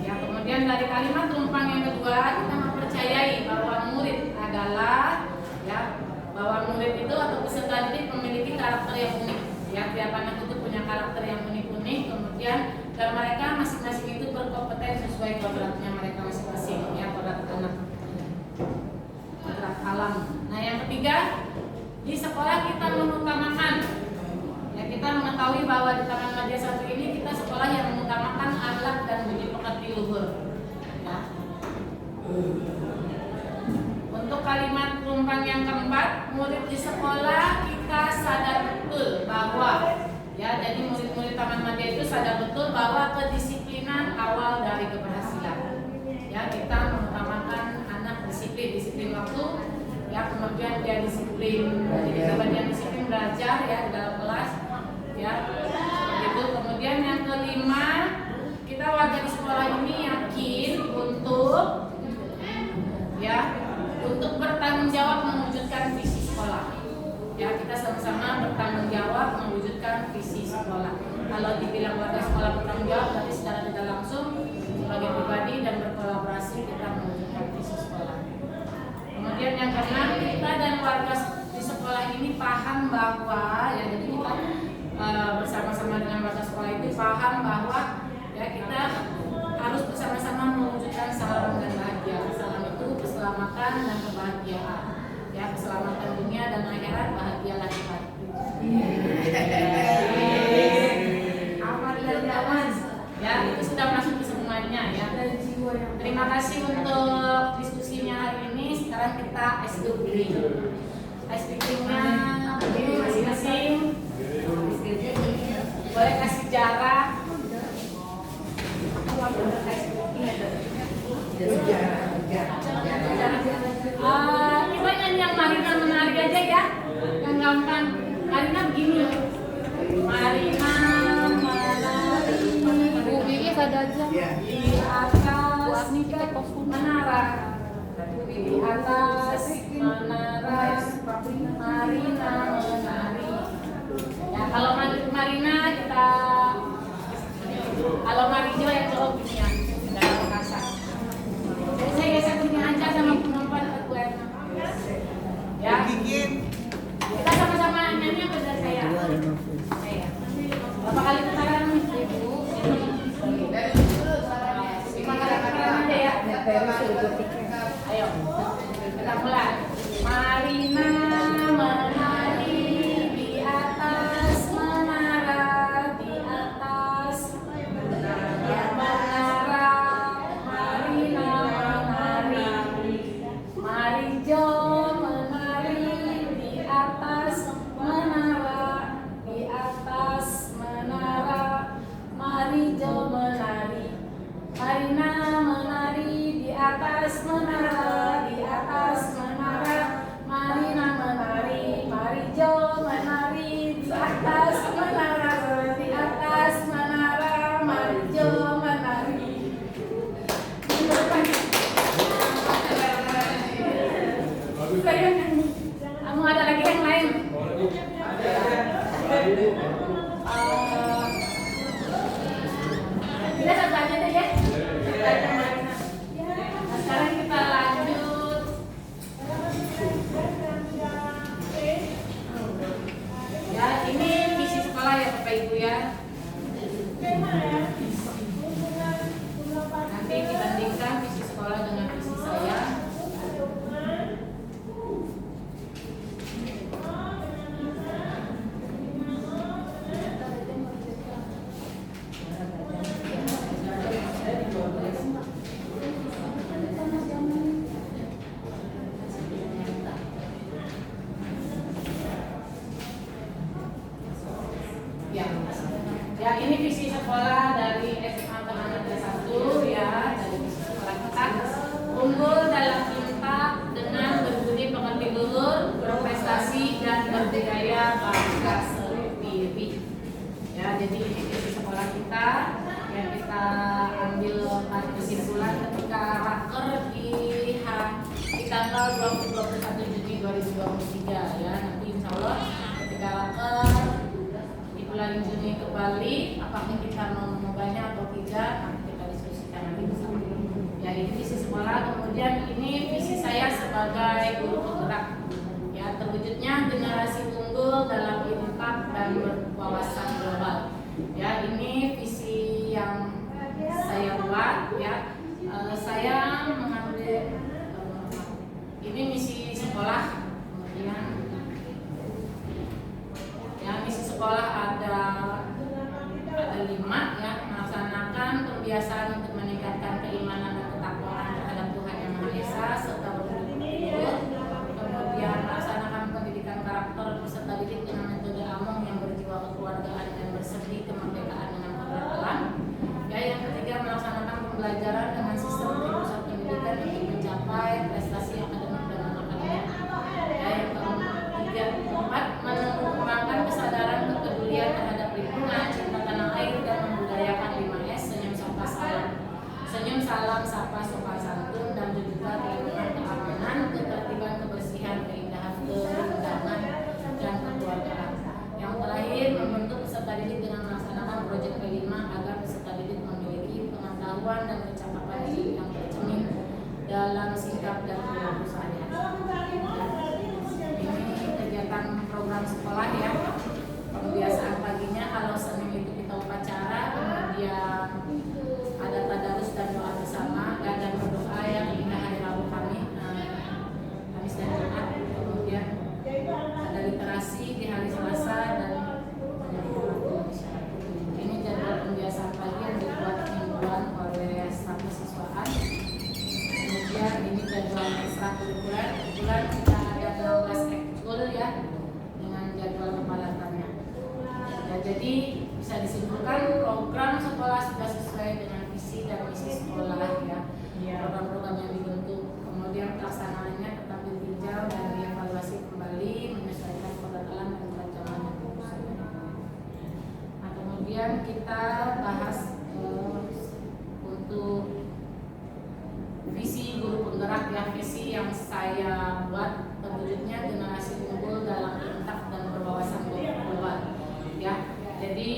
Ya, kemudian dari kalimat tumpang yang kedua kita mempercayai bahwa murid adalah ya bahwa murid itu atau peserta didik memiliki karakter yang unik. Ya, tiap anak itu punya karakter yang unik-unik, kemudian dan mereka masing-masing itu berkompeten sesuai kodratnya mereka masing-masing. Ya, anak kontrak alam. Nah yang ketiga, di sekolah kita mengutamakan, ya kita mengetahui bahwa di Taman Madya 1 ini kita sekolah yang mengutamakan akhlak dan budi pekerti luhur. Ya. Untuk kalimat penumpang yang keempat, murid di sekolah kita sadar betul bahwa, ya jadi murid-murid Taman Madya itu sadar betul bahwa kedisiplinan awal dari keberhasilan. Ya kita mengutamakan anak disiplin waktu, ya kemudian dia disiplin, jadi kemudian disiplin belajar ya di dalam kelas, ya gitu. Kemudian yang kelima, kita warga di sekolah ini yakin untuk bertanggung jawab mewujudkan visi sekolah. Ya kita sama-sama bertanggung jawab mewujudkan visi sekolah. Kalau dibilang warga sekolah bertanggung jawab, berarti secara tidak langsung sebagai pribadi dan berkolaborasi kita mewujudkan visi sekolah. Kemudian yang keenam, kita dan warga di sekolah ini paham bahwa, ya jadi kita bersama-sama dengan warga sekolah itu paham bahwa ya kita harus bersama-sama mewujudkan salam dan bahagia. Salam itu keselamatan dan kebahagiaan. Ya keselamatan dunia dan akhirat, bahagialah kita. Aman dan nyaman. Ya itu sudah masuk ke semuanya ya. Terima kasih untuk diskusinya hari ini. Sekarang kita ice cooking. Ice cookingnya ini masing-masing. Boleh kasih jarak. Coba nyanyi yang Marina menarik aja ya, yang gampang. Marina begini, Marina menari Bibi ada aja. di atas menara, di atas menara, Marina menari. Ya kalau Marina kita, kalau Marijo yang jawab gini ya, dalam kasar. Saya geser punya aja sama penonton aku enak. Ya. Kita sama-sama nyanyi apa dari saya? Saya. Berapa kali putaran nih? Ibu. 5 kali putaran aja ya. Ayo. Kita mulai. Marina menari di atas menara, di atas menara, Marina menari, Marijo menari di atas menara, di atas menara, Marijo menari, Marina menari di atas menara, di atas menara, Marina menari, Marijo menari di atas menara, di atas menara, Marijo menari. Saya nyanyi. Kamu ada lagi yang lain? Kita satu aja deh ya. Kita aja Marina. Nah, sekarang kita lanjut. Ya, ini visi sekolah ya Bapak Ibu ya. Nanti dibandingkan visi sekolah dengan visi saya. Ya, ini visi sekolah dari SMA Taman Madya 1 ya, dari visi sekolah kita unggul dalam impak dengan berbudi pekerti luhur, berprestasi dan berdaya bangga sendiri. Ya, jadi ini visi sekolah kita yang kita ambil kesimpulan ketika raker di tanggal 21 Juni 2023 ya. Nanti insya Allah ketika raker bulan Juni ke Bali, apakah kita mau mengubahnya atau tidak, nanti kita diskusikan nanti bersama. Ya ini visi sekolah, kemudian ini visi saya sebagai guru penggerak. Ya terwujudnya generasi unggul dalam impak dan berwawasan global. Ya ini visi yang saya buat ya. Saya mengambil ini misi sekolah. Kemudian ya misi sekolah ada 5 ya, melaksanakan pembiasaan untuk meningkatkan keimanan dan ketakwaan terhadap Tuhan Yang Maha Esa serta bersyukur. Kemudian melaksanakan pendidikan karakter peserta didik dengan metode AMONG yang berjiwa kekeluargaan dan berseri kemerdekaan dengan kodrat alam. Ya, yang ketiga melaksanakan pembelajaran dengan sistem di pusat pendidikan untuk mencapai prestasi akademik dan non-akademik. Ya, yang keempat mengembangkan kesadaran kepedulian terhadap lingkungan, cinta tanah air dan membudayakan 5S, senyum salam sapa sopan santun dan juga lingkungan keamanan, ketertiban, kebersihan, keindahan, kerendahan dan kekeluargaan. Yang terakhir membentuk peserta didik dengan melaksanakan proyek P5 agar peserta didik memiliki pengetahuan dan kecakapan yang tercermin dalam sikap dan perilaku sehari-hari. Ini kegiatan program sekolah ya. Pembiasaan paginya kalau Senin itu kita upacara, kemudian ada tadarus dan doa bersama dan berdoa yang hingga hari Rabu Kamis dan Jumat. Kemudian ada literasi di hari Selasa dan ini jadwal pembiasaan pagi yang dibuat mingguan oleh staf kesiswaan. Kemudian ini jadwal ekstrakurikuler. Kebetulan kita ada 16 ekskul ya dengan jadwal kepalatannya. Ya, jadi bisa disimpulkan program sekolah sudah sesuai dengan visi dan misi sekolah ya. Program-program yang dibentuk, kemudian pelaksanaannya tetap ditinjau dan dievaluasi kembali menyesuaikan kodrat alam dan keragaman yang dibutuhkan. Nah, kemudian kita bahas untuk visi guru penggerak ya, visi yang saya buat terwujudnya generasi unggul dalam intak dan berwawasan global ya. Jadi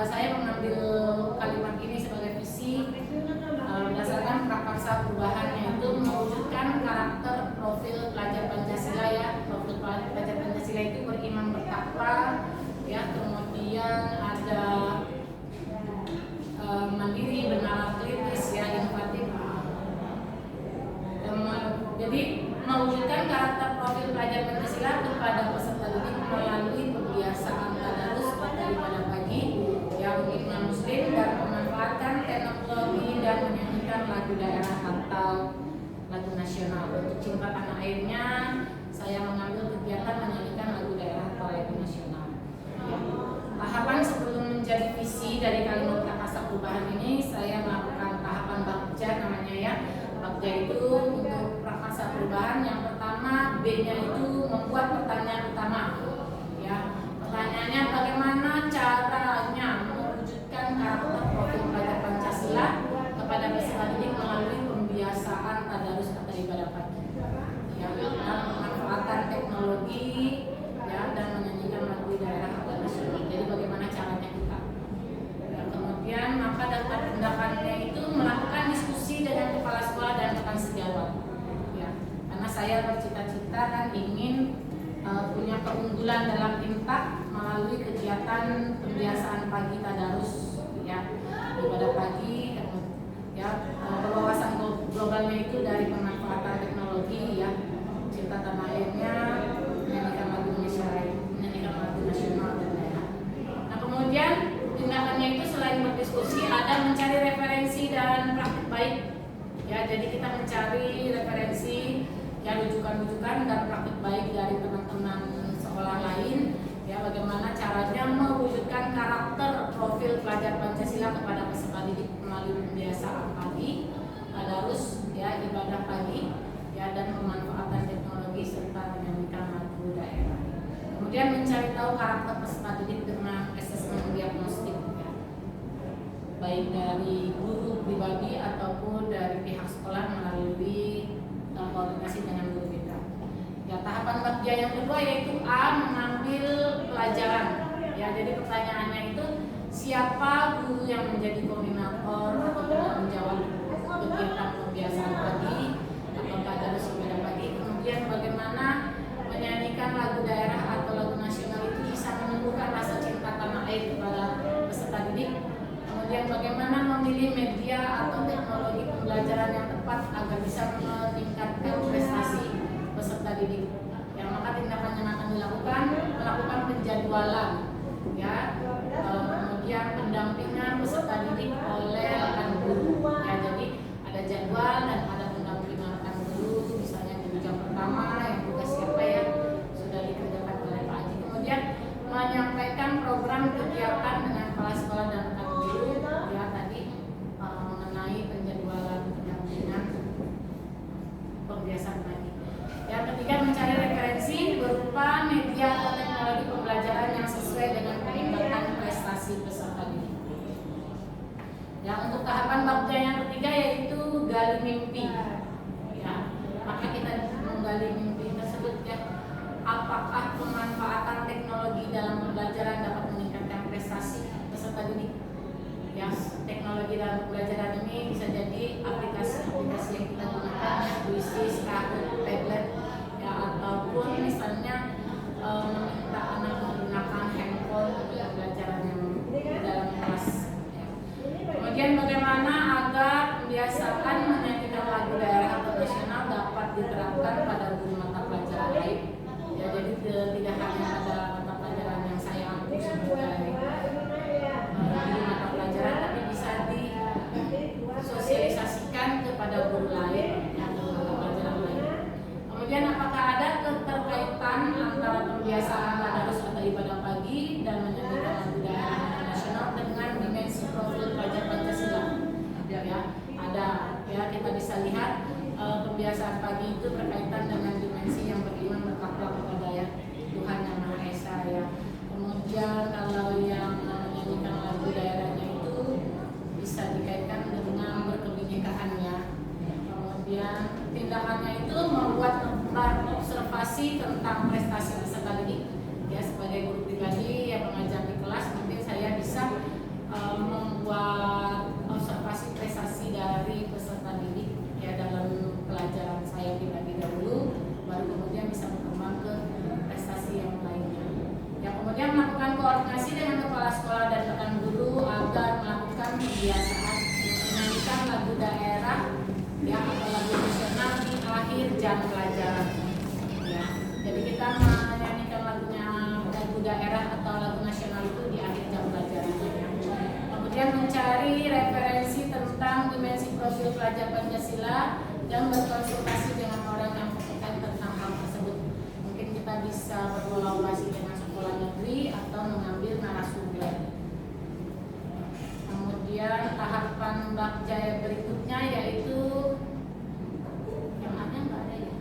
saya mengambil kalimat ini sebagai visi berdasarkan prakarsa perubahan, yaitu mewujudkan karakter profil pelajar Pancasila ya. Profil pelajar Pancasila itu beriman bertakwa ya, kemudian ada mandiri, benar, kritis ya, inovatif. Jadi mewujudkan karakter profil pelajar Pancasila kepada peserta didik melalui pembiasaan tadarus pada ibadah pagi yang uniknya muslim dan memanfaatkan teknologi dan menyanyikan lagu daerah atau lagu nasional. Untuk cinta tanah airnya saya mengambil kegiatan menyanyikan lagu daerah atau lagu nasional. Tahapan sebelum menjadi visi dari kalimat prakarsa perubahan ini, saya melakukan tahapan bakja namanya ya. Bakja itu untuk prakarsa perubahan. Yang pertama B-nya itu membuat pertanyaan utama ya. Pertanyaannya bagaimana caranya mewujudkan karakter profil pelajar Pancasila kepada peserta didik melalui pembiasaan tadarus atau ibadah pagi ya, dan pemanfaatan teknologi ya, dan menyanyikan lagu daerah atau nasional. Jadi bagaimana caranya kita ya, kemudian maka daftar tindakannya itu melakukan diskusi dengan kepala sekolah dan rekan sejawat ya, karena saya bercita-cita dan ingin punya keunggulan dalam impak melalui kegiatan pembiasaan pagi tadarus ya, ibadah pagi ya, berwawasan globalnya itu dari pemanfaatan teknologi ya, cinta tanah airnya, menyanyikan lagu Indonesia Raya, menyanyikan lagu nasional dan daerah. Nah, kemudian tindakannya itu selain berdiskusi ada mencari referensi dan praktik baik ya, jadi kita mencari referensi ya, rujukan-rujukan dan praktik baik dari teman-teman sekolah lain ya, bagaimana caranya mewujudkan karakter profil pelajar Pancasila kepada peserta didik melalui pembiasaan pagi, tadarus ya, ibadah pagi ya, dan pemanfaatan teknologi serta menyanyikan lagu daerah. Kemudian mencari tahu karakter peserta didik dengan asesmen diagnostik ya, baik dari guru pribadi ataupun dari pihak sekolah melalui koordinasi dengan guru BK. Ya, tahapan bakja yang kedua yaitu A, mengambil pelajaran. Ya, jadi pertanyaannya itu siapa guru yang menjadi koordinator atau penanggung jawab kegiatan pembiasaan pagi atau tadarus ibadah pagi. Kemudian bagaimana menyanyikan lagu daerah atau lagu nasional itu bisa menumbuhkan rasa cinta tanah air kepada peserta didik. Kemudian bagaimana memilih media atau teknologi pembelajaran yang tepat agar bisa meningkatkan prestasi peserta didik. Yang maka tindakan yang akan dilakukan melakukan penjadwalan, ya, kemudian pendampingan peserta didik oleh rekan guru. Ya, jadi ada jadwal dan ada pendampingan rekan guru, misalnya di jam pertama yang tugas siapa ya sudah dikerjakan oleh Pak Haji. Kemudian menyampaikan program kegiatan dengan kepala sekolah dan rekan guru, ya tadi mengenai penjadwalan pendampingan pembiasaan pagi. Yang ketiga, mencari referensi berupa media atau teknologi pembelajaran yang sesuai dengan peningkatan prestasi peserta didik. Ya, untuk tahapan bakja yang ketiga yaitu gali mimpi. Ya, maka kita menggali mimpi tersebut ya. Apakah pemanfaatan teknologi dalam pembelajaran dapat meningkatkan prestasi peserta didik? Ya, teknologi dalam pembelajaran ini bisa jadi aplikasi-aplikasi yang kita gunakan, ya, puisi, Kahoot, tablet, ya, ataupun misalnya meminta anak menggunakan handphone untuk pembelajaran yang dalam kelas. Ya. Kemudian bagaimana agar pembiasaan menyanyikan lagu daerah atau nasional dapat diterapkan pada guru mata pelajaran lain? Ya, jadi tidak hanya pada mata pelajaran yang saya ampu sebagai guru mata pelajaran, tapi bisa disosialisasikan kepada guru lain yang mata pelajaran lain. Kemudian apakah ada keterkaitan antara pembiasaan tadarus atau ibadah pagi dan menyanyikan lagu daerah nasional dengan dimensi profil pelajar Pancasila? Ya, ada. Ya, kita bisa lihat pembiasaan pagi itu berkaitan dengan dimensi yang beriman bertakwa kepada ya Tuhan Yang Maha Esa ya. Kemudian kalau yang menyanyikan lagu daerahnya itu bisa dikaitkan dengan berkebinekaan ya. Kemudian tindakannya itu membuat lembar observasi tentang prestasi peserta didik. Ya, sebagai guru pribadi yang mengajar di kelas, mungkin saya bisa membuat observasi prestasi dari peserta didik ya dalam pelajaran saya pribadi dahulu, baru kemudian bisa berkembang ke prestasi yang lainnya. Ya, kemudian melakukan koordinasi dengan kepala sekolah dan rekan guru agar melakukan kebiasaan menyanyikan lagu daerah ya atau lagu nasional di akhir jam pelajaran. Ya, jadi kita menyanyikan lagu daerah atau lagu nasional itu di akhir jam pelajaran. Ya. Kemudian mencari referensi tentang dimensi profil pelajar Pancasila dan berkonsultasi dengan orang yang kompeten tentang hal tersebut. Mungkin kita bisa berkolaborasi dengan sekolah negeri atau mengambil narasumber. Kemudian tahapan bakja berikutnya yaitu yang ada nggak ada ya?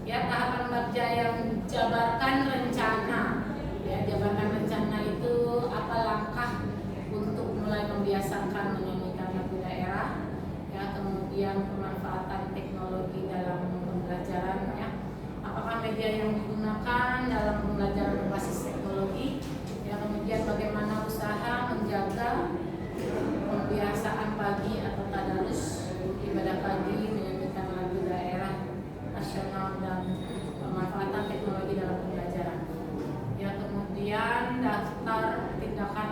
Ya, tahapan bakja yang jabarkan rencana. Ya, jabarkan rencana itu apa langkah untuk mulai membiasakan menyanyikan lagu daerah. Ya, kemudian pemanfaatan teknologi dalam pembelajaran ya. Apakah media yang digunakan dalam pembelajaran berbasis teknologi? Ya, kemudian bagaimana usaha menjaga pembiasaan pagi atau tadarus ibadah pagi menyanyikan lagu daerah nasional dan pemanfaatan teknologi dalam pembelajaran. Ya, kemudian daftar tindakan.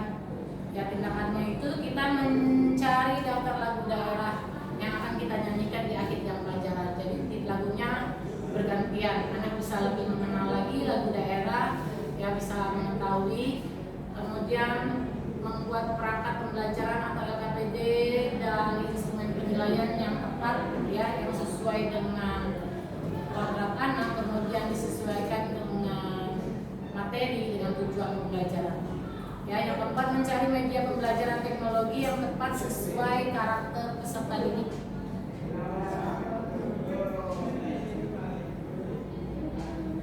Ya, tindakannya itu kita mencari daftar lagu daerah yang akan kita nyanyikan di akhir jam pelajaran. Jadi lagunya bergantian. Anak bisa lebih mengenal lagi lagu daerah, ya bisa mengetahui. Kemudian membuat perangkat pembelajaran atau LKPD dan instrumen penilaian yang tepat, ya yang sesuai dengan kodrat anak, kemudian disesuaikan dengan materi dengan tujuan pembelajaran. Ya, yang keempat, mencari media pembelajaran teknologi yang tepat sesuai karakter peserta didik.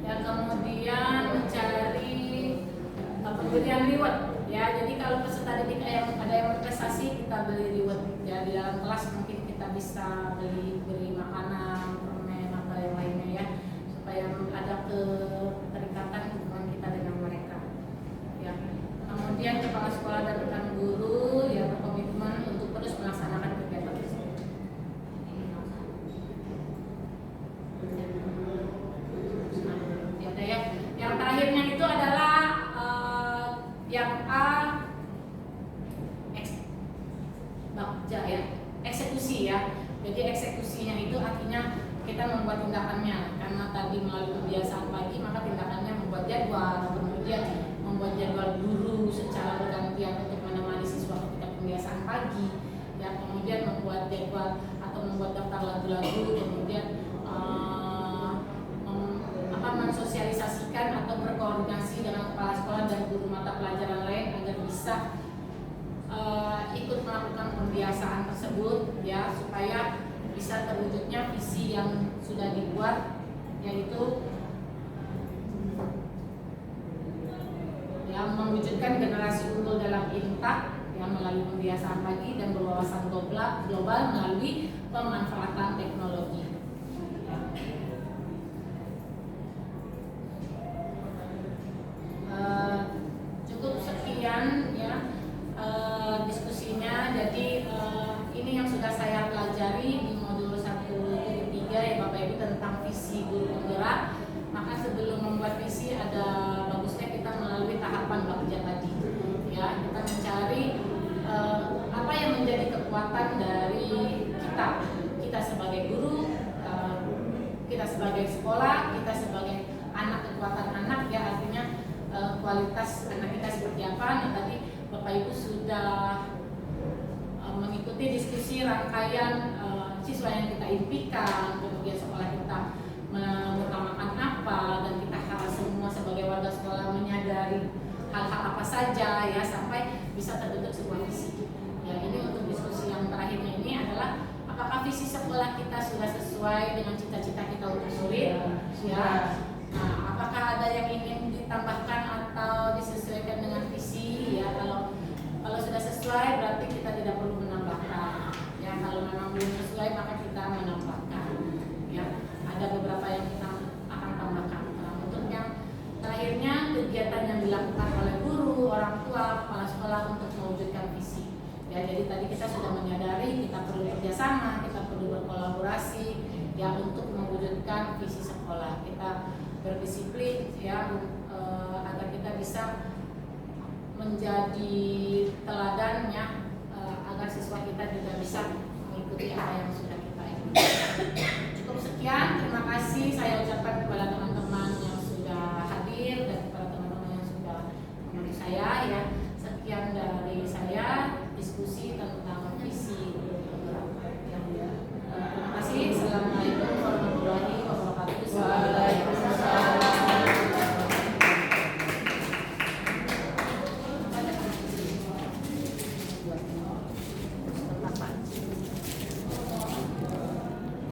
Ya, kemudian mencari pemberian reward. Ya, jadi kalau peserta didik ada yang berprestasi, kita beli reward. Ya, di dalam kelas mungkin kita bisa beri makanan, permen atau yang lainnya ya, supaya ada keterikatan hubungan kita dengan mereka. Ya. Kemudian kepala sekolah dan rekan guru ya berkomitmen untuk terus melaksanakan kegiatan tersebut. Ya, yang terakhirnya itu adalah yang A X bakja ya. eksekusi ya. Jadi eksekusinya itu artinya kita membuat tindakannya, karena tadi melalui kebiasaan pagi maka tindakannya membuat jadwal, kemudian membuat jadwal guru secara bergantian untuk menemani siswa ketika kebiasaan pagi, ya, kemudian membuat jadwal atau membuat daftar lagu-lagu, kemudian mensosialisasikan atau berkoordinasi dengan kepala sekolah dan guru mata pelajaran lain agar bisa ikut melakukan pembiasaan tersebut, ya, supaya bisa terwujudnya visi yang sudah dibuat, yaitu yang mewujudkan generasi unggul dalam intak yang melalui pembiasaan pagi dan berwawasan global melalui pemanfaatan teknologi. Cukup sekian ya diskusinya. Jadi ini yang sudah saya pelajari di modul 1.3 ya Bapak Ibu tentang visi guru penggerak. Maka sebelum membuat visi ada bagusnya kita melalui tahapan bagja tadi. Ya, kita mencari apa yang menjadi kekuatan dari kita sebagai guru, kita sebagai sekolah, kita sebagai anak, kekuatan anak ya, artinya kualitas anak kita seperti apa. Nah, tadi Bapak Ibu sudah mengikuti diskusi rangkaian siswa yang kita impikan, kemudian sekolah kita mengutamakan apa, dan kita harus semua sebagai warga sekolah menyadari hal-hal apa saja ya sampai bisa terbentuk sebuah visi. Ya, ini untuk diskusi yang terakhirnya ini adalah apakah visi sekolah kita sudah sesuai dengan cita-cita kita untuk murid? Ya. Nah, apakah ada yang ingin ditambahkan atau disesuaikan dengan visi? Ya, kalau sudah sesuai berarti kita tidak perlu menambahkan. Ya, kalau memang belum sesuai maka kita menambahkan. Ya, ada beberapa yang kita akan tambahkan. Nah, untuk yang terakhirnya kegiatan yang dilakukan oleh guru, orang tua, kepala sekolah untuk mewujudkan visi. Ya, jadi tadi kita sudah menyadari kita perlu kerjasama, kita perlu berkolaborasi ya untuk mewujudkan visi sekolah. Kita berdisiplin ya agar kita bisa menjadi teladan ya agar siswa kita juga bisa mengikuti apa yang sudah kita ikuti. Cukup sekian, terima kasih saya ucapkan kepada teman-teman